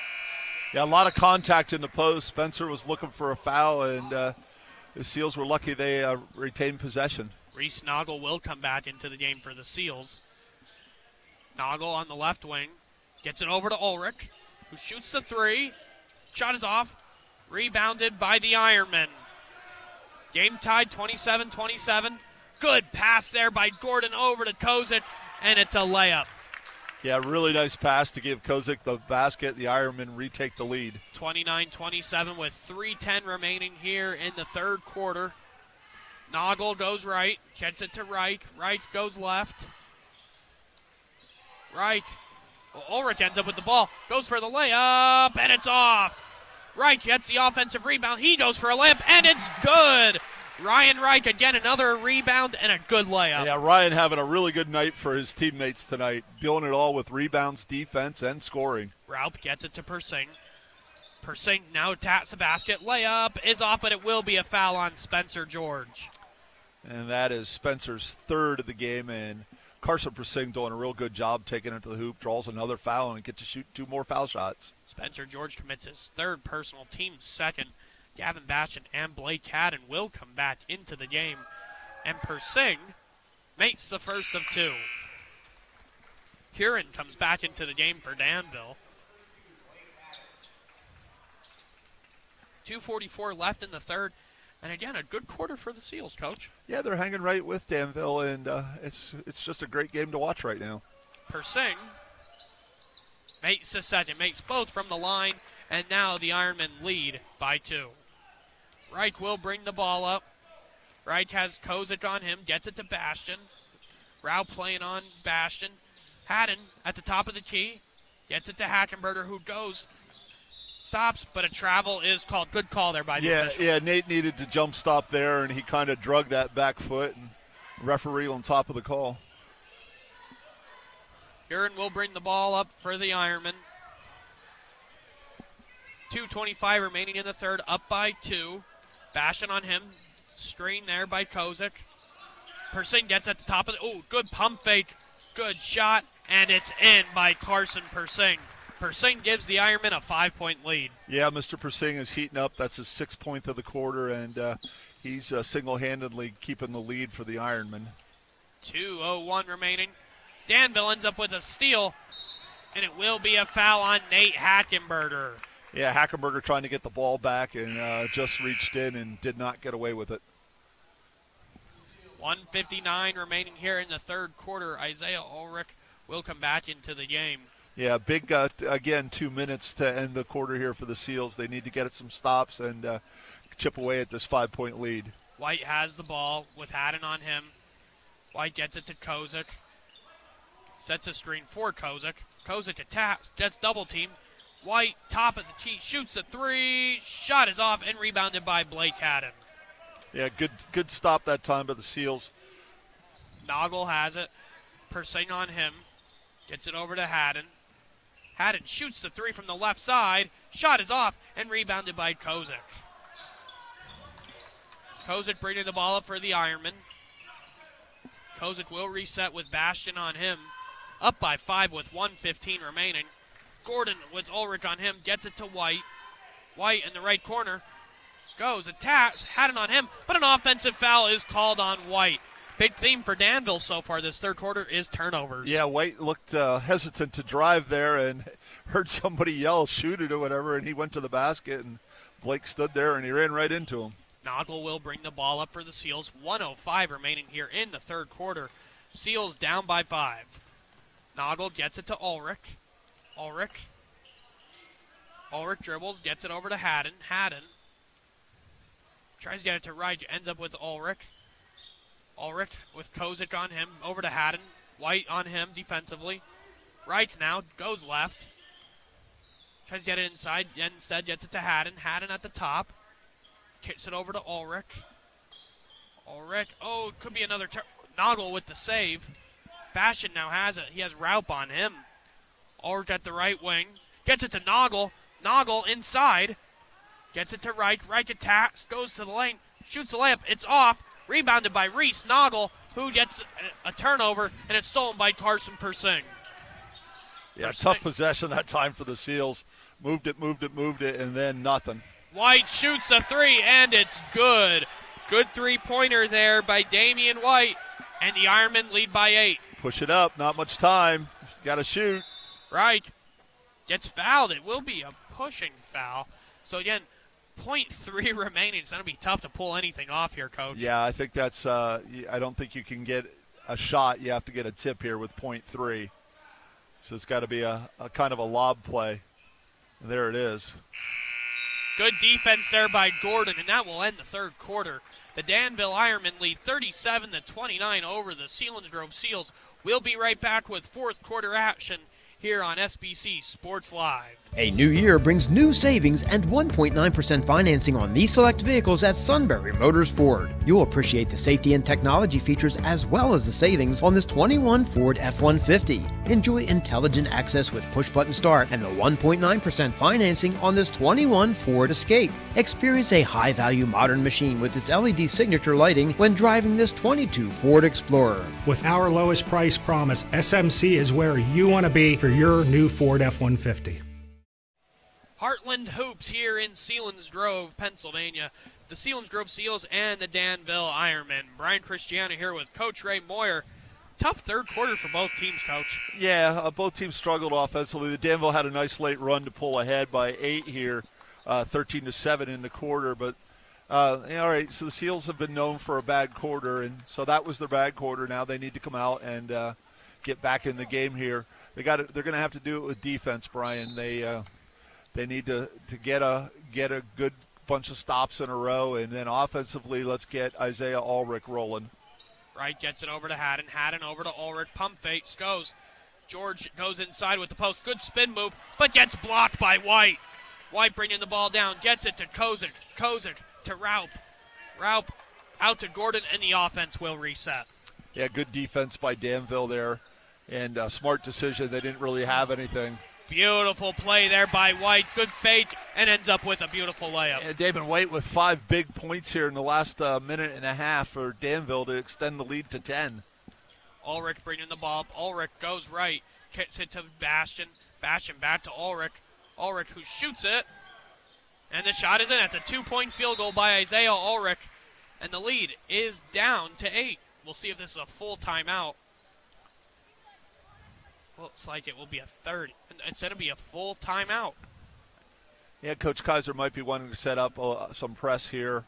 Yeah, a lot of contact in the post. Spencer was looking for a foul, and the Seals were lucky they retained possession. Reese Noggle will come back into the game for the Seals. Noggle on the left wing. Gets it over to Ulrich, who shoots the 3. Shot is off. Rebounded by the Ironmen. Game tied 27-27. Good pass there by Gordon over to Kozik, and it's a layup. Yeah, really nice pass to give Kozik the basket. The Ironmen retake the lead. 29-27 with 3:10 remaining here in the third quarter. Noggle goes right, gets it to Reich. Reich goes left. Reich. Well, Ulrich ends up with the ball. Goes for the layup, and it's off. Reich gets the offensive rebound. He goes for a layup, and it's good. Ryan Reich, again, another rebound and a good layup. Yeah, Ryan having a really good night for his teammates tonight. Doing it all with rebounds, defense, and scoring. Raup gets it to Persing. Persing now taps the basket. Layup is off, but it will be a foul on Spencer George. And that is Spencer's third of the game, and Carson Persing doing a real good job taking it to the hoop, draws another foul, and gets to shoot 2 more foul shots. Spencer George commits his third personal, team second. Gavin Bastion and Blake Haddon will come back into the game, and Persing makes the first of 2. Huron comes back into the game for Danville. 2:44 left in the third. And again, a good quarter for the Seals, Coach. Yeah, they're hanging right with Danville, and it's just a great game to watch right now. Persing makes the second, makes both from the line, and now the Ironmen lead by 2. Reich will bring the ball up. Reich has Kozik on him, gets it to Bastion. Rao playing on Bastion. Haddon at the top of the key. Gets it to Hackenberger, who goes, stops, but a travel is called. Good call there by the official. Yeah, Nate needed to jump stop there, and he kind of drug that back foot, and referee on top of the call. Huron will bring the ball up for the Ironmen. 2:25 remaining in the third, up by 2. Bastion on him. Screen there by Kozik. Persing gets at the top of the... Oh, good pump fake. Good shot. And it's in by Carson Persing. Persing gives the Ironmen a 5-point lead. Yeah, Mr. Persing is heating up. That's his 6th point of the quarter, and he's single-handedly keeping the lead for the Ironmen. 2:01 remaining. Danville ends up with a steal, and it will be a foul on Nate Hackenberger. Yeah, Hackenberger trying to get the ball back and just reached in and did not get away with it. 1:59 remaining here in the third quarter. Isaiah Ulrich will come back into the game. Yeah, big, again, 2 minutes to end the quarter here for the Seals. They need to get some stops and chip away at this 5-point lead. White has the ball with Haddon on him. White gets it to Kozik. Sets a screen for Kozik. Kozik attacks, gets double teamed. White, top of the key, shoots the 3. Shot is off and rebounded by Blake Haddon. Yeah, good stop that time by the Seals. Noggle has it. Persing on him. Gets it over to Haddon. Haddon shoots the 3 from the left side. Shot is off and rebounded by Kozik. Kozik bringing the ball up for the Ironmen. Kozik will reset with Bastion on him. Up by 5 with 1:15 remaining. Gordon with Ulrich on him. Gets it to White. White in the right corner. Goes, attacks, Haddon on him, but an offensive foul is called on White. Big theme for Danville so far this third quarter is turnovers. Yeah, White looked hesitant to drive there and heard somebody yell, shoot it or whatever, and he went to the basket, and Blake stood there, and he ran right into him. Noggle will bring the ball up for the Seals. 1:05 remaining here in the third quarter. Seals down by 5. Noggle gets it to Ulrich. Ulrich dribbles, gets it over to Haddon. Haddon tries to get it to Reich, ends up with Ulrich. Ulrich with Kozik on him, over to Haddon. White on him defensively. Reich now goes left. Tries to get it inside, instead gets it to Haddon. Haddon at the top. Kicks it over to Ulrich. Oh, it could be another Noggle with the save. Bastion now has it. He has Raup on him. Ulrich at the right wing. Gets it to Noggle. Noggle inside. Gets it to Reich. Reich attacks. Goes to the lane. Shoots the layup. It's off. Rebounded by Reese Noggle, who gets a turnover, and it's stolen by Carson Persing. Yeah, tough possession that time for the Seals. Moved it, and then nothing. White shoots the 3, and it's good. Good three-pointer there by Damian White, and the Ironmen lead by 8. Push it up, not much time. Got to shoot. Right. Gets fouled. It will be a pushing foul. So, again, 0.3 remaining. It's going to be tough to pull anything off here, Coach. Yeah, I think that's I don't think you can get a shot. You have to get a tip here with 0.3. So it's got to be a kind of a lob play. And there it is. Good defense there by Gordon, and that will end the third quarter. The Danville Ironmen lead 37-29 over the Selinsgrove Seals. We'll be right back with fourth quarter action here on SBC Sports Live. A new year brings new savings and 1.9% financing on these select vehicles at Sunbury Motors Ford. You'll appreciate the safety and technology features as well as the savings on this 21 Ford F-150. Enjoy intelligent access with push-button start and the 1.9% financing on this 21 Ford Escape. Experience a high-value modern machine with its LED signature lighting when driving this 22 Ford Explorer. With our lowest price promise, SMC is where you want to be for your new Ford F-150. Heartland Hoops here in Selinsgrove, Pennsylvania. The Selinsgrove Seals and the Danville Ironmen. Brian Christiana here with Coach Ray Moyer. Tough third quarter for both teams, Coach. Yeah, both teams struggled offensively. The Danville had a nice late run to pull ahead by 8 here, 13-7 in the quarter. But, all right, so the Seals have been known for a bad quarter, and so that was their bad quarter. Now they need to come out and get back in the game here. They're going to have to do it with defense, Brian. They need to get a good bunch of stops in a row, and then offensively, let's get Isaiah Ulrich rolling. Wright gets it over to Haddon. Haddon over to Ulrich. Pump fakes. Goes. George goes inside with the post. Good spin move, but gets blocked by White. White bringing the ball down. Gets it to Kozik. Kozik to Raup. Raup out to Gordon, and the offense will reset. Yeah, good defense by Danville there, and a smart decision. They didn't really have anything. Beautiful play there by White. Good fake, and ends up with a beautiful layup. And Damon White with 5 big points here in the last minute and a half for Danville to extend the lead to 10. Ulrich bringing the ball up. Ulrich goes right. Kicks it to Bastian. Bastian back to Ulrich. Ulrich who shoots it. And the shot is in. That's a 2-point field goal by Isaiah Ulrich. And the lead is down to 8. We'll see if this is a full timeout. Looks like it will be a 30. Instead of be a full timeout. Yeah, Coach Kaiser might be wanting to set up some press here,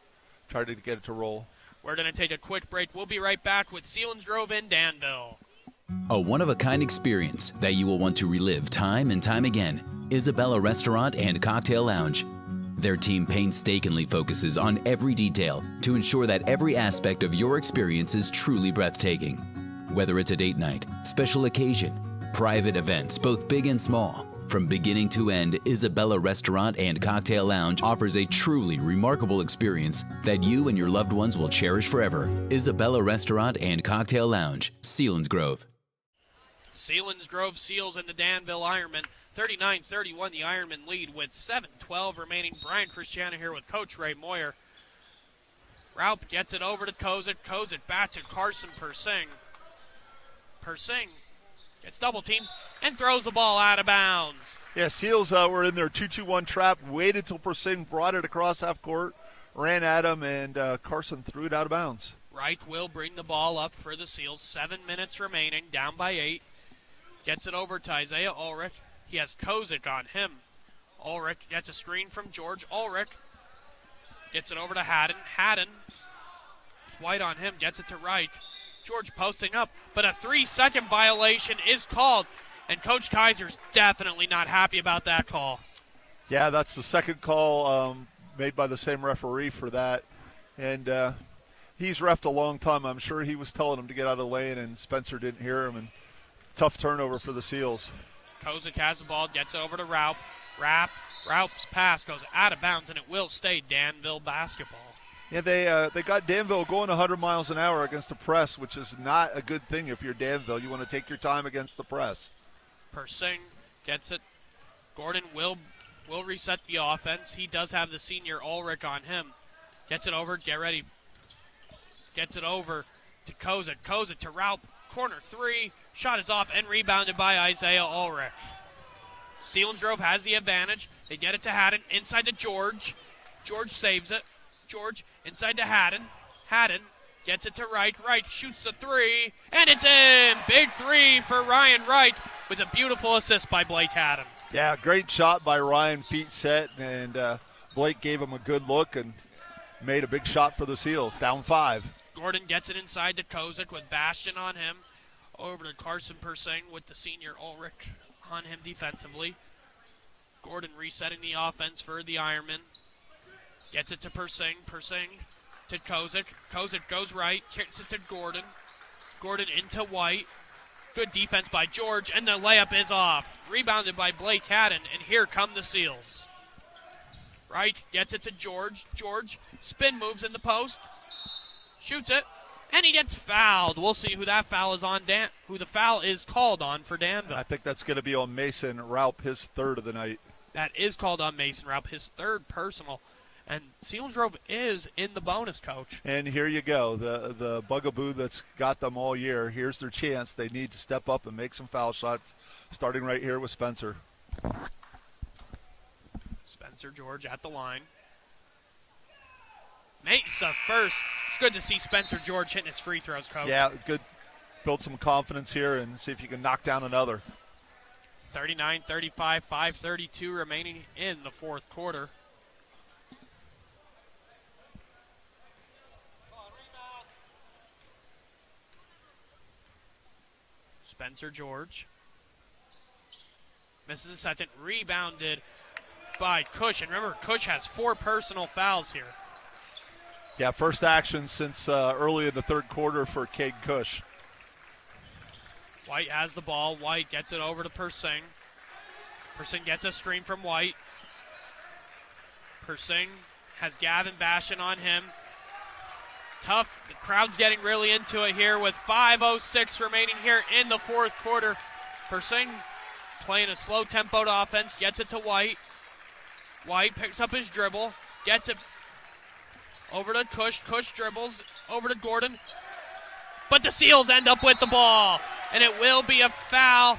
try to get it to roll. We're going to take a quick break. We'll be right back with Selinsgrove in Danville. A one-of-a-kind experience that you will want to relive time and time again. Isabella Restaurant and Cocktail Lounge. Their team painstakingly focuses on every detail to ensure that every aspect of your experience is truly breathtaking. Whether it's a date night, special occasion, private events, both big and small. From beginning to end, Isabella Restaurant and Cocktail Lounge offers a truly remarkable experience that you and your loved ones will cherish forever. Isabella Restaurant and Cocktail Lounge, Selinsgrove. Selinsgrove Seals and the Danville Ironmen. 39-31 the Ironmen lead with 7:12 remaining. Brian Christiana here with Coach Ray Moyer. Raup gets it over to Kozik. Kozik back to Carson Persing. Persing gets double teamed and throws the ball out of bounds. Yeah, Seals were in their 2-2-1 trap, waited till Persing brought it across half court, ran at him, and Carson threw it out of bounds. Wright will bring the ball up for the Seals. 7 minutes remaining, down by 8. Gets it over to Isaiah Ulrich. He has Kozik on him. Ulrich gets a screen from George. Ulrich gets it over to Haddon. Haddon, White on him, gets it to Wright. George posting up, but a 3-second violation is called, and Coach Kaiser's definitely not happy about that call. Yeah, that's the second call made by the same referee for that, and he's reffed a long time. I'm sure he was telling him to get out of the lane, and Spencer didn't hear him, and tough turnover for the Seals. Kozik has the ball, gets over to Raup. Raup's pass goes out of bounds, and it will stay Danville basketball. Yeah, they got Danville going 100 miles an hour against the press, which is not a good thing if you're Danville. You want to take your time against the press. Persing gets it. Gordon will reset the offense. He does have the senior Ulrich on him. Gets it over. Get ready. Gets it over to Kozik. Kozik to Raup. Corner 3. Shot is off and rebounded by Isaiah Ulrich. Selinsgrove has the advantage. They get it to Haddon. Inside to George. George saves it. George inside to Haddon. Haddon gets it to Wright. Wright shoots the 3, and it's in. Big 3 for Ryan Wright with a beautiful assist by Blake Haddon. Yeah, great shot by Ryan, feet set, and Blake gave him a good look and made a big shot for the Seals, down 5. Gordon gets it inside to Kozik with Bastian on him. Over to Carson Persing with the senior Ulrich on him defensively. Gordon resetting the offense for the Ironmen. Gets it to Persing. Persing to Kozik. Kozik goes right. Kicks it to Gordon. Gordon into White. Good defense by George, and the layup is off. Rebounded by Blake Haddon, and here come the Seals. Wright gets it to George. George spin moves in the post. Shoots it, and he gets fouled. We'll see who that foul is on. Who the foul is called on for Danville. I think that's going to be on Mason Raup, his 3rd of the night. That is called on Mason Raup, his 3rd personal. And Selinsgrove is in the bonus, Coach. And here you go, the bugaboo that's got them all year. Here's their chance. They need to step up and make some foul shots, starting right here with Spencer. Spencer George at the line. Makes the first. It's good to see Spencer George hitting his free throws, Coach. Yeah, good. Build some confidence here and see if you can knock down another. 39-35, 5:32 remaining in the 4th quarter. Spencer George misses a second, rebounded by Cush. And remember, Cush has 4 personal fouls here. Yeah, first action since early in the third quarter for Cade Cush. White has the ball. White gets it over to Persing. Persing gets a screen from White. Persing has Gavin Bashan on him. Tough. The crowd's getting really into it here with 5:06 remaining here in the fourth quarter. Persing playing a slow-tempoed offense. Gets it to White. White picks up his dribble. Gets it over to Cush. Cush dribbles over to Gordon. But the Seals end up with the ball. And it will be a foul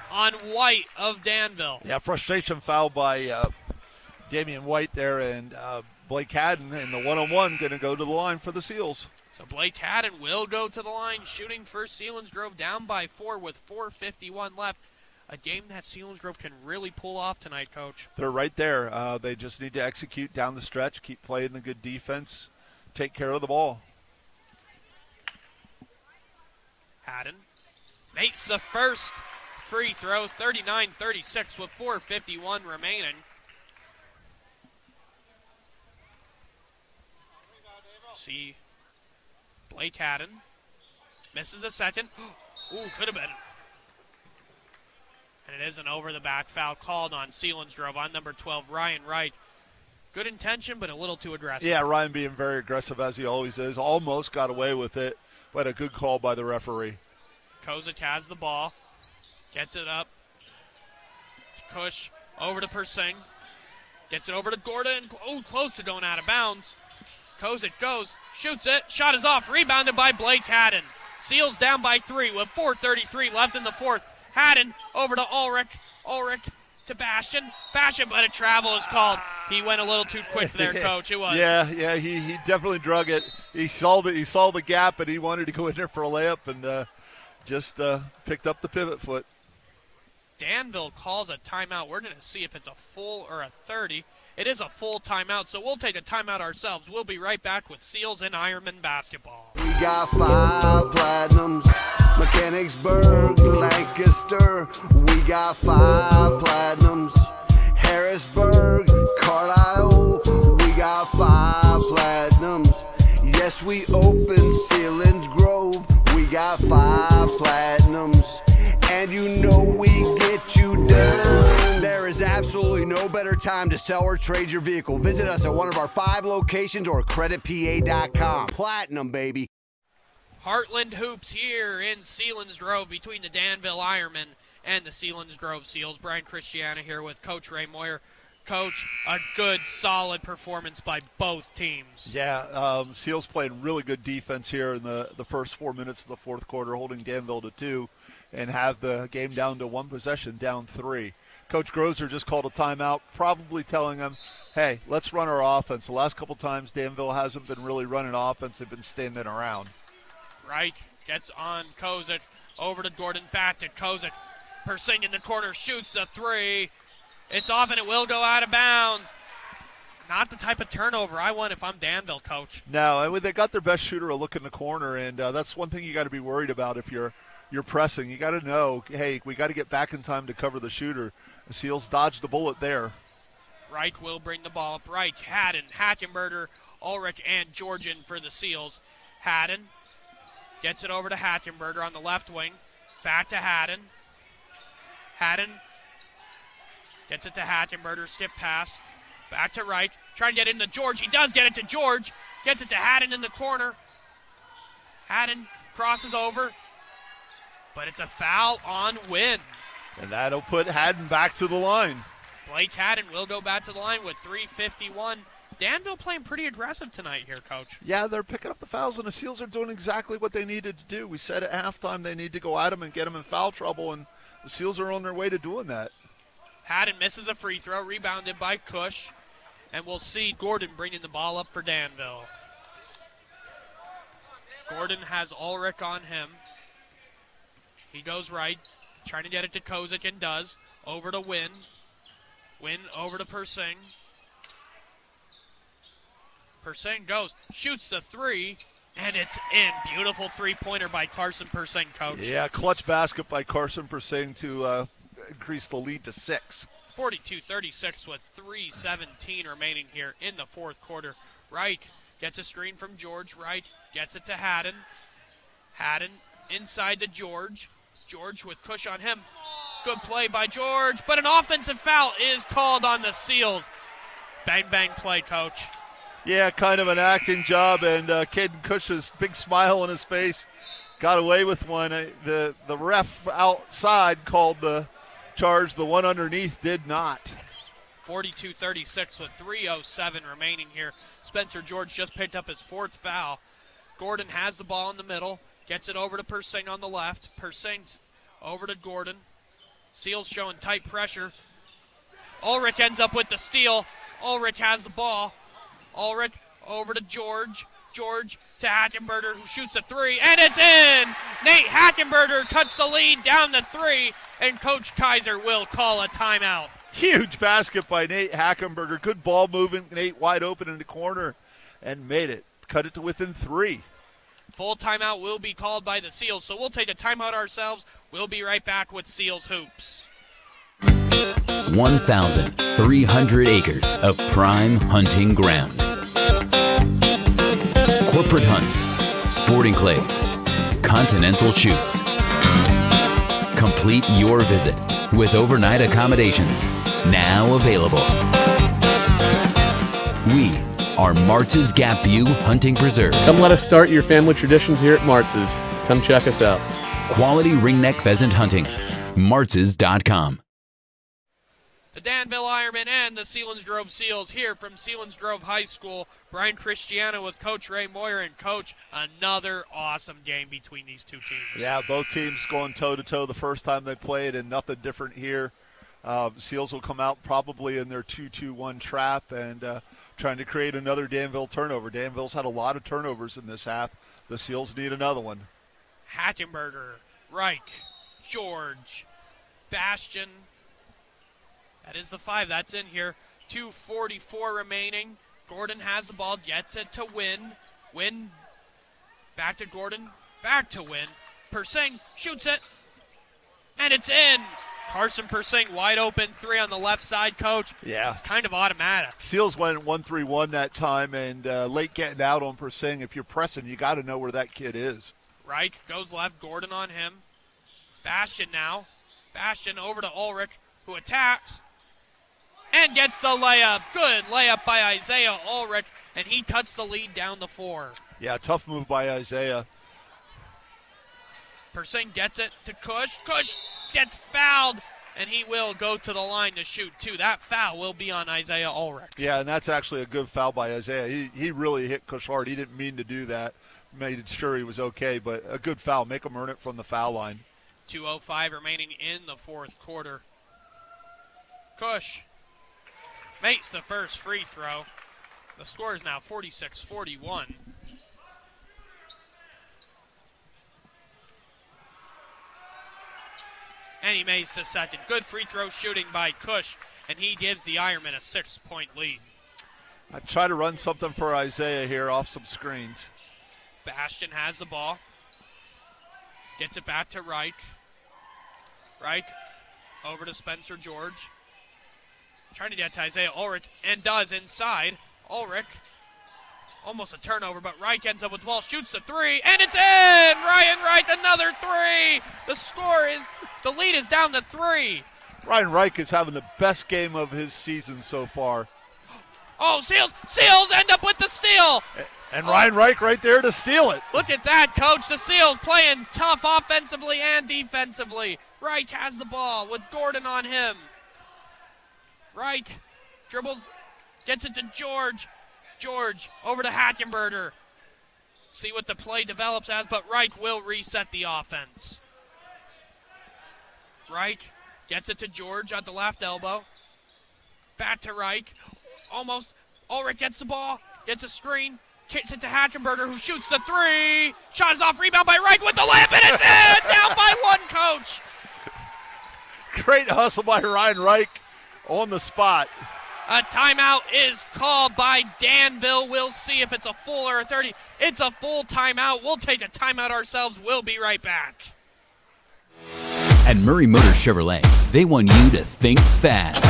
on White of Danville. Yeah, frustration foul by Damian White there, and Blake Haddon in the one-on-one going to go to the line for the Seals. So Blake Haddon will go to the line, shooting for Selinsgrove, down by 4 with 4:51 left. A game that Selinsgrove can really pull off tonight, Coach. They're right there. They just need to execute down the stretch, keep playing the good defense, take care of the ball. Haddon makes the first free throw, 39-36 with 4:51 remaining. See Blake Haddon misses the second. Ooh, could have been. And it is an over-the-back foul called on Selinsgrove on number 12, Ryan Wright. Good intention, but a little too aggressive. Yeah, Ryan being very aggressive as he always is. Almost got away with it, but a good call by the referee. Kozic has the ball. Gets it up. Cush over to Persing. Gets it over to Gordon. Oh, close to going out of bounds. Kozic goes, shoots it. Shot is off. Rebounded by Blake Haddon. Seals down by 3 with 4:33 left in the fourth. Haddon over to Ulrich. Ulrich to Bastion. Bastion, but a travel is called. He went a little too quick there, Coach. It was. Yeah, he definitely drug it. He saw the gap, and he wanted to go in there for a layup, and just picked up the pivot foot. Danville calls a timeout. We're going to see if it's a full or a 30. It is a full timeout, so we'll take a timeout ourselves. We'll be right back with Seals and Ironmen basketball. We got 5 platinums, Mechanicsburg, Lancaster. We got 5 platinums, Harrisburg, Carlisle. We got 5 platinums. Yes, we open Selinsgrove. We got 5 platinums. And you know we get you done. There is absolutely no better time to sell or trade your vehicle. Visit us at one of our 5 locations or creditpa.com. Platinum, baby. Heartland Hoops here in Selinsgrove between the Danville Ironmen and the Selinsgrove Seals. Brian Christiana here with Coach Ray Moyer. Coach, a good, solid performance by both teams. Yeah, Seals playing really good defense here in the first 4 minutes of the fourth quarter, holding Danville to 2, and have the game down to 1 possession, down 3. Coach Grozer just called a timeout, probably telling them, hey, let's run our offense. The last couple times Danville hasn't been really running offense. They've been standing around. Wright gets on Kozic, over to Gordon, back to Kozic. Persing in the corner, shoots a 3. It's off and it will go out of bounds. Not the type of turnover I want if I'm Danville, Coach. No, I mean, they got their best shooter a look in the corner, and that's one thing you got to be worried about if you're pressing. You got to know, hey, we got to get back in time to cover the shooter. The Seals dodged the bullet there. Wright will bring the ball up. Wright, Haddon, Hackenberger, Ulrich, and Georgian for the Seals. Haddon gets it over to Hackenberger on the left wing. Back to Haddon. Haddon gets it to Hackenberger, skip pass. Back to Wright, trying to get into George. He does get it to George. Gets it to Haddon in the corner. Haddon crosses over, but it's a foul on Wynn. And that'll put Haddon back to the line. Blake Haddon will go back to the line with 3:51. Danville playing pretty aggressive tonight here, Coach. Yeah, they're picking up the fouls, and the Seals are doing exactly what they needed to do. We said at halftime they need to go at them and get them in foul trouble, and the Seals are on their way to doing that. Haddon misses a free throw, rebounded by Cush, and we'll see Gordon bringing the ball up for Danville. Gordon has Ulrich on him. He goes right, trying to get it to Kozic, and does. Over to Wynn. Wynn over to Persing. Persing goes, shoots the 3, and it's in. Beautiful three-pointer by Carson Persing, Coach. Yeah, clutch basket by Carson Persing to increase the lead to 6. 42-36 with 3:17 remaining here in the fourth quarter. Wright gets a screen from George. Wright gets it to Haddon. Haddon inside to George. George with Cush on him. Good play by George, but an offensive foul is called on the Seals. Bang, bang play, Coach. Yeah, kind of an acting job, and Caden Cush's big smile on his face got away with one. The ref outside called the charge. The one underneath did not. 42-36 with 3:07 remaining here. Spencer George just picked up his fourth foul. Gordon has the ball in the middle. Gets it over to Persing on the left. Persing's over to Gordon. Seals showing tight pressure. Ulrich ends up with the steal. Ulrich has the ball. Ulrich over to George. George to Hackenberger, who shoots a three, and it's in! Nate Hackenberger cuts the lead down to 3, and Coach Kaiser will call a timeout. Huge basket by Nate Hackenberger. Good ball movement. Nate wide open in the corner and made it. Cut it to within 3. Full timeout will be called by the Seals, so we'll take a timeout ourselves. We'll be right back with Seals Hoops. 1,300 acres of prime hunting ground. Corporate hunts, sporting clays, continental shoots. Complete your visit with overnight accommodations now available. We are Martz's Gap View Hunting Preserve. Come let us start your family traditions here at Martz's. Come check us out. Quality ringneck pheasant hunting. Martz's.com. The Danville Ironmen and the Selinsgrove Seals here from Selinsgrove High School. Brian Christiana with Coach Ray Moyer. And Coach, another awesome game between these two teams. Yeah, both teams going toe-to-toe the first time they played, and nothing different here. Seals will come out probably in their 2-2-1 trap and trying to create another Danville turnover. Danville's had a lot of turnovers in this half. The Seals need another one. Hackenberger, Reich, George, Bastion. That is the 5. That's in here. 2:44 remaining. Gordon has the ball. Gets it to Wynn. Wynn back to Gordon. Back to Wynn. Persing shoots it. And it's in. Carson Persing wide open 3 on the left side, Coach. Yeah. Kind of automatic. Seals went 1-3-1 that time, and late getting out on Persing. If you're pressing, you got to know where that kid is. Reich goes left. Gordon on him. Bastion now. Bastion over to Ulrich, who attacks. And gets the layup. Good layup by Isaiah Ulrich, and he cuts the lead down to 4. Yeah, tough move by Isaiah. Persing gets it to Cush. Cush gets fouled, and he will go to the line to shoot 2. That foul will be on Isaiah Ulrich. Yeah, and that's actually a good foul by Isaiah. He really hit Cush hard. He didn't mean to do that. Made sure he was okay, but a good foul. Make him earn it from the foul line. 2:05 remaining in the fourth quarter. Cush makes the first free throw. The score is now 46-41. And he makes the second. Good free throw shooting by Cush, and he gives the Ironmen a 6-point lead. I try to run something for Isaiah here off some screens. Bastion has the ball. Gets it back to Reich. Reich over to Spencer George. Trying to get to Isaiah Ulrich, and does inside. Ulrich, almost a turnover, but Reich ends up with the ball, shoots the 3, and it's in! Ryan Reich, another 3! The lead is down to 3. Ryan Reich is having the best game of his season so far. Oh, Seals end up with the steal! And Ryan Reich right there to steal it. Look at that, Coach. The Seals playing tough offensively and defensively. Reich has the ball with Gordon on him. Reich dribbles, gets it to George. George over to Hackenberger. See what the play develops as, but Reich will reset the offense. Reich gets it to George at the left elbow. Back to Reich. Almost. Ulrich gets the ball, gets a screen, kicks it to Hackenberger, who shoots the 3. Shot is off, rebound by Reich with the layup, and it's in! Down by 1, Coach. Great hustle by Ryan Reich on the spot. A timeout is called by Danville. We'll see if it's a full or a 30. It's a full timeout. We'll take a timeout ourselves. We'll be right back. At Murray Motors Chevrolet, they want you to think fast.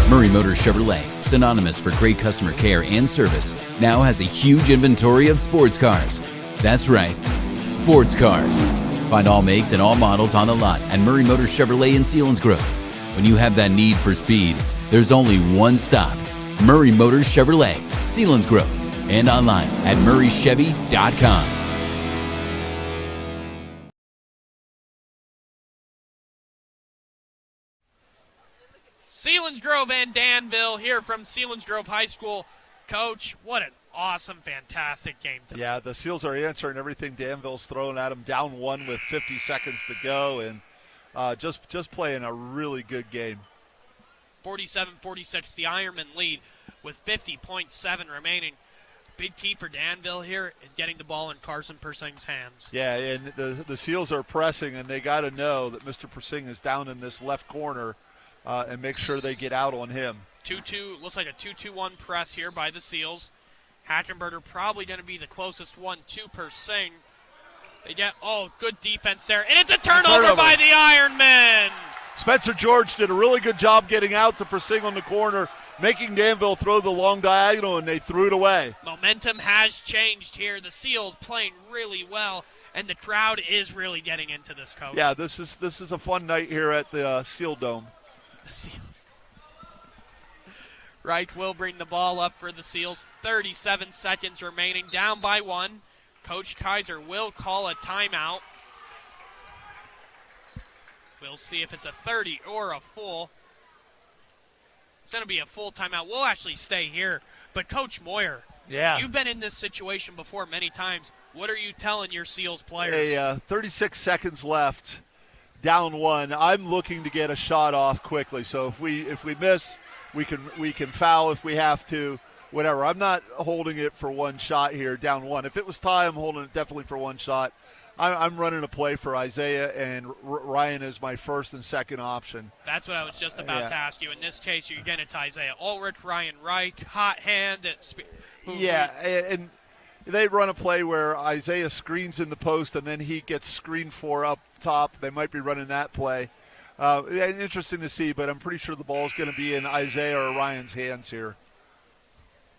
Murray Motors Chevrolet, synonymous for great customer care and service, now has a huge inventory of sports cars. That's right, sports cars. Find all makes and all models on the lot at Murray Motors Chevrolet in Selinsgrove. When you have that need for speed, there's only one stop. Murray Motors Chevrolet, Selinsgrove, and online at murraychevy.com. Selinsgrove and Danville here from Selinsgrove High School. Coach, what an awesome, fantastic game tonight. Yeah, the Seals are answering everything Danville's throwing at them. Down 1 with 50 seconds to go, and just playing a really good game. 47-46, the Ironmen lead with 50.7 remaining. Big T for Danville here is getting the ball in Carson Persing's hands. Yeah, and the Seals are pressing, and they got to know that Mr. Persing is down in this left corner and make sure they get out on him. 2-2, looks like a 2-2-1 press here by the Seals. Hackenberger probably going to be the closest one to Persing. They get, good defense there, and it's a turnover by the Ironmen. Spencer George did a really good job getting out to Persing on the corner, making Danville throw the long diagonal, and they threw it away. Momentum has changed here. The Seals playing really well, and the crowd is really getting into this, Coach. Yeah, this is a fun night here at the Seal Dome. Wright will bring the ball up for the Seals. 37 seconds remaining, down by 1. Coach Kaiser will call a timeout. We'll see if it's a 30 or a full. It's going to be a full timeout. We'll actually stay here. But Coach Moyer, you've been in this situation before many times. What are you telling your Seals players? 36 seconds left. Down 1. I'm looking to get a shot off quickly. So if we miss, we can foul if we have to, whatever. I'm not holding it for one shot here, down 1. If it was tie, I'm holding it definitely for one shot. I'm running a play for Isaiah, and Ryan is my first and second option. That's what I was just about to ask you. In this case, you're getting it to Isaiah Ulrich, Ryan Wright, hot hand. And they run a play where Isaiah screens in the post, and then he gets screened for up top. They might be running that play. Interesting to see, but I'm pretty sure the ball is going to be in Isaiah or Ryan's hands here.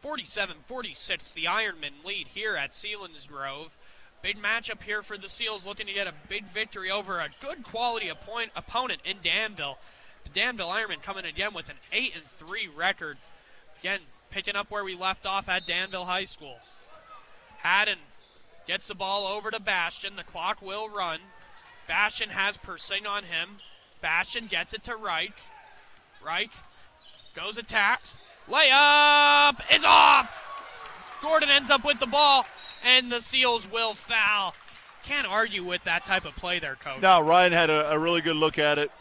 47-46, the Ironmen lead here at Selinsgrove. Big matchup here for the Seals, looking to get a big victory over a good quality opponent in Danville. The Danville Ironmen coming again with an 8-3 record. Again, picking up where we left off at Danville High School. Haddon gets the ball over to Bastion. The clock will run. Bastion has Persing on him. Bastion gets it to Wright. Wright goes attacks. Layup is off. Gordon ends up with the ball, and the Seals will foul. Can't argue with that type of play there, Coach. No, Ryan had a really good look at it.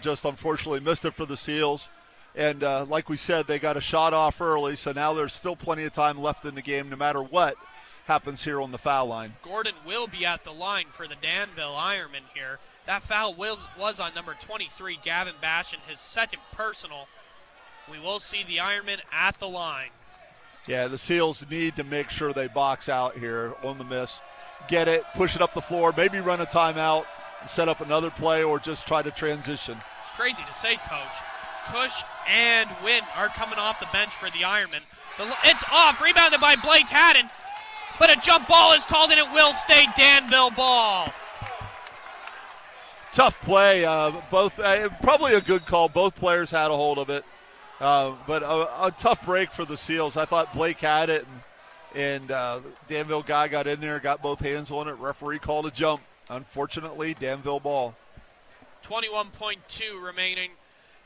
Just unfortunately missed it for the Seals. And like we said, they got a shot off early, so now there's still plenty of time left in the game no matter what happens here on the foul line. Gordon will be at the line for the Danville Ironmen here. That foul was on number 23, Gavin Bastion, his second personal. We will see the Ironmen at the line. Yeah, the Seals need to make sure they box out here on the miss. Get it, push it up the floor, maybe run a timeout, and set up another play, or just try to transition. It's crazy to say, Coach. Cush and Wynn are coming off the bench for the Ironmen. It's off, rebounded by Blake Haddon, but a jump ball is called, and it will stay Danville ball. Tough play. Probably a good call. Both players had a hold of it. But a tough break for the Seals. I thought Blake had it, and Danville guy got in there, got both hands on it. Referee called a jump. Unfortunately, Danville ball. 21.2 remaining.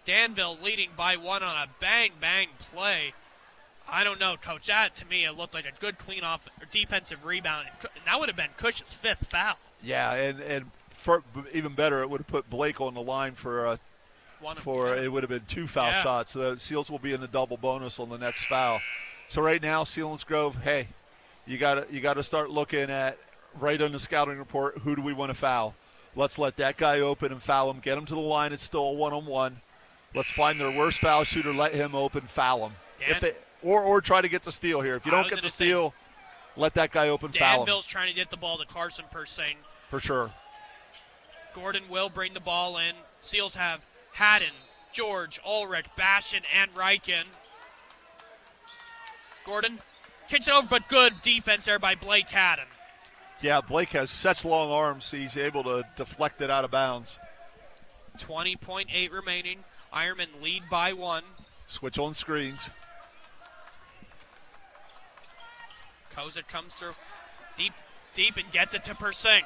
Danville leading by 1 on a bang-bang play. I don't know, Coach. That, to me, it looked like a good clean-off defensive rebound. That would have been Cush's 5th foul. Yeah, and for, even better, it would have put Blake on the line for it would have been 2 foul shots. So the Seals will be in the double bonus on the next foul. So right now, Selinsgrove, hey, you got to start looking at right on the scouting report, who do we want to foul? Let's let that guy open and foul him. Get him to the line. It's still a one-on-one. Let's find their worst foul shooter, let him open, foul him. Or try to get the steal here. If you don't get the steal, let that guy open, foul him. Danville's trying to get the ball to Carson Persing. For sure. Gordon will bring the ball in. Seals have Haddon, George, Ulrich, Bastion, and Reichen. Gordon kicks it over, but good defense there by Blake Haddon. Yeah, Blake has such long arms, he's able to deflect it out of bounds. 20.8 remaining. Ironmen lead by 1. Switch on screens. Kozik comes through deep and gets it to Persing.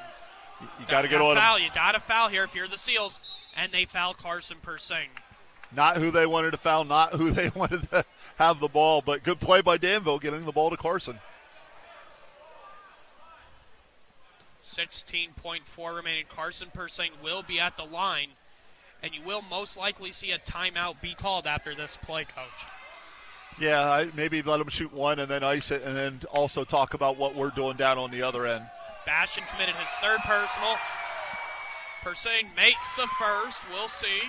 You got to get on foul. You got to foul here if you're the Seals, and they foul Carson Persing. Not who they wanted to foul, not who they wanted to have the ball, but good play by Danville getting the ball to Carson. 16.4 remaining. Carson Persing will be at the line, and you will most likely see a timeout be called after this play, Coach. Yeah, maybe let them shoot one and then ice it, and then also talk about what we're doing down on the other end. Bastion committed his 3rd personal. Persing makes the first. We'll see.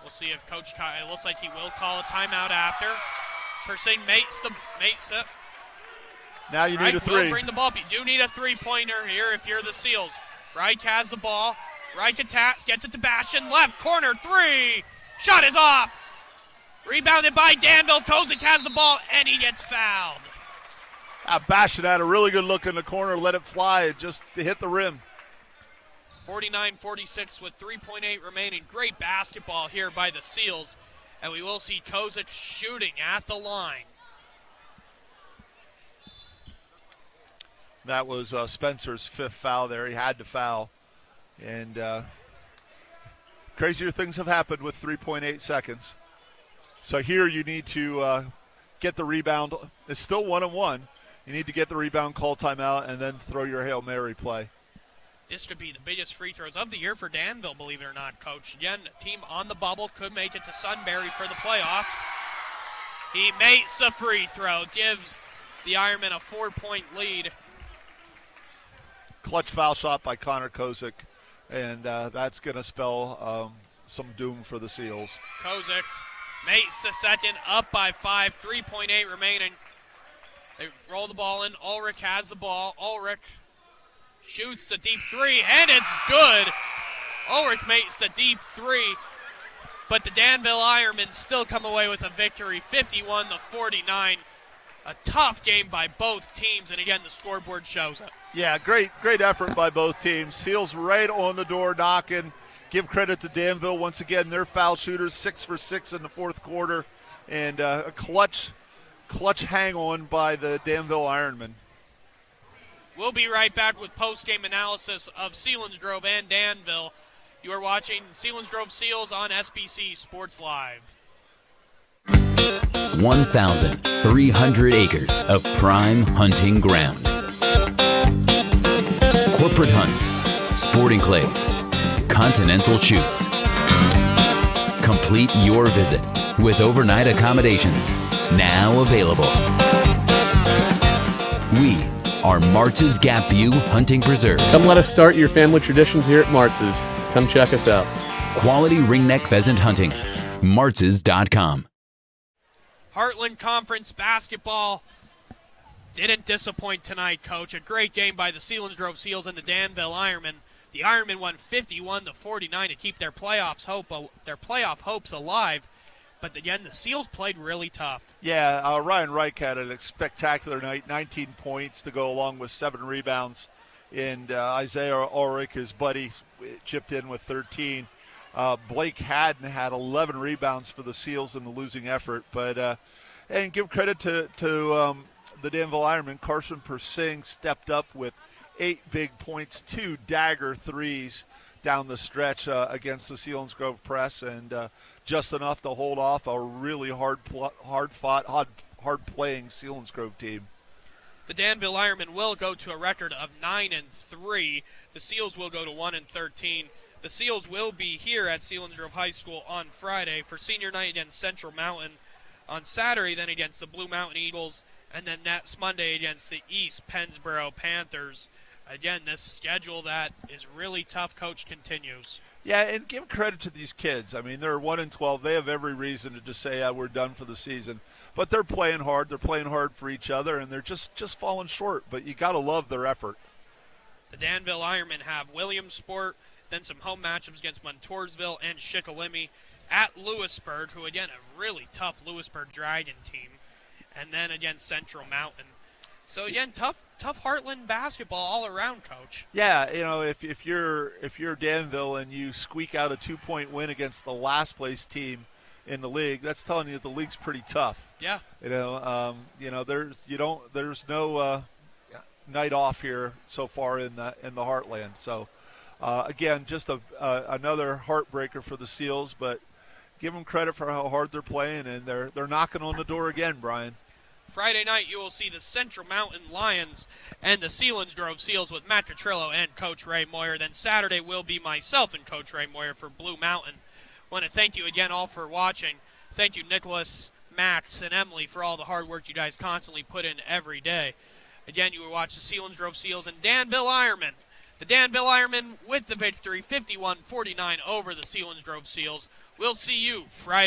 We'll see if Coach it looks like he will call a timeout after. Persing makes it. Now you need a 3. Will bring the ball up. You do need a 3-pointer here if you're the Seals. Reich has the ball. Reich attacks, gets it to Bastion. Left corner, 3. Shot is off. Rebounded by Danville. Kozik has the ball, and he gets fouled. Bastion had a really good look in the corner, let it fly, just to hit the rim. 49-46 with 3.8 remaining. Great basketball here by the Seals, and we will see Kozik shooting at the line. That was Spencer's 5th foul there. He had to foul. And crazier things have happened with 3.8 seconds. So here you need to get the rebound. It's still 1-on-1. You need to get the rebound, call timeout, and then throw your Hail Mary play. This could be the biggest free throws of the year for Danville, believe it or not, Coach. Again, a team on the bubble could make it to Sunbury for the playoffs. He makes a free throw, gives the Ironmen a 4-point lead. Clutch foul shot by Connor Kozik, and that's going to spell some doom for the Seals. Kozik makes the second, up by 5, 3.8 remaining. They roll the ball in. Ulrich has the ball. Ulrich shoots the deep 3, and it's good. Ulrich makes the deep 3, but the Danville Ironmen still come away with a victory, 51-49. A tough game by both teams, and again, the scoreboard shows it. Yeah, great effort by both teams. Seals right on the door knocking. Give credit to Danville. Once again, their foul shooters, 6 for 6 in the 4th quarter, and a clutch hang-on by the Danville Ironmen. We'll be right back with post-game analysis of Selinsgrove and Danville. You are watching Selinsgrove Seals on SBC Sports Live. 1,300 acres of prime hunting ground. Corporate hunts, sporting clays, continental shoots. Complete your visit with overnight accommodations now available. We are Martz's Gap View Hunting Preserve. Come let us start your family traditions here at Martz's. Come check us out. Quality ringneck pheasant hunting. Martz's.com. Heartland Conference basketball didn't disappoint tonight, Coach. A great game by the Selinsgrove Seals and the Danville Ironmen. The Ironmen won 51-49 to keep their playoff hopes alive. But again, the Seals played really tough. Yeah, Ryan Reich had a spectacular night, 19 points to go along with 7 rebounds. And Isaiah Ulrich, his buddy, chipped in with 13. Blake Haddon had 11 rebounds for the Seals in the losing effort. But and give credit to the Danville Ironmen. Carson Persing stepped up with 8 big points, 2 dagger threes down the stretch against the Selinsgrove press, and just enough to hold off a really hard-playing Selinsgrove team. The Danville Ironmen will go to a record of 9-3. The Seals will go to 1-13. The Seals will be here at Selinsgrove High School on Friday for senior night against Central Mountain. On Saturday, then against the Blue Mountain Eagles, and then next Monday against the East Pennsboro Panthers. Again, this schedule that is really tough, Coach, continues. Yeah, and give credit to these kids. I mean, they're 1-12. They have every reason to just say, we're done for the season. But they're playing hard. They're playing hard for each other, and they're just falling short. But you got to love their effort. The Danville Ironmen have Williamsport, then some home matchups against Montoursville and Shikellamy, at Lewisburg, who again a really tough Lewisburg Dragon team, and then against Central Mountain. So again, tough Heartland basketball all around, Coach. Yeah, if you're Danville and you squeak out a 2-point win against the last place team in the league, that's telling you that the league's pretty tough. Yeah. There's no night off here so far in the Heartland. So again, just another heartbreaker for the Seals, but give them credit for how hard they're playing, and they're knocking on the door again, Brian. Friday night, you will see the Central Mountain Lions and the Selinsgrove Seals with Matt Petrillo and Coach Ray Moyer. Then Saturday will be myself and Coach Ray Moyer for Blue Mountain. I want to thank you again all for watching. Thank you, Nicholas, Max, and Emily, for all the hard work you guys constantly put in every day. Again, you will watch the Selinsgrove Seals and Danville Ironmen. The Danville Ironmen with the victory, 51-49 over the Selinsgrove Seals. We'll see you Friday.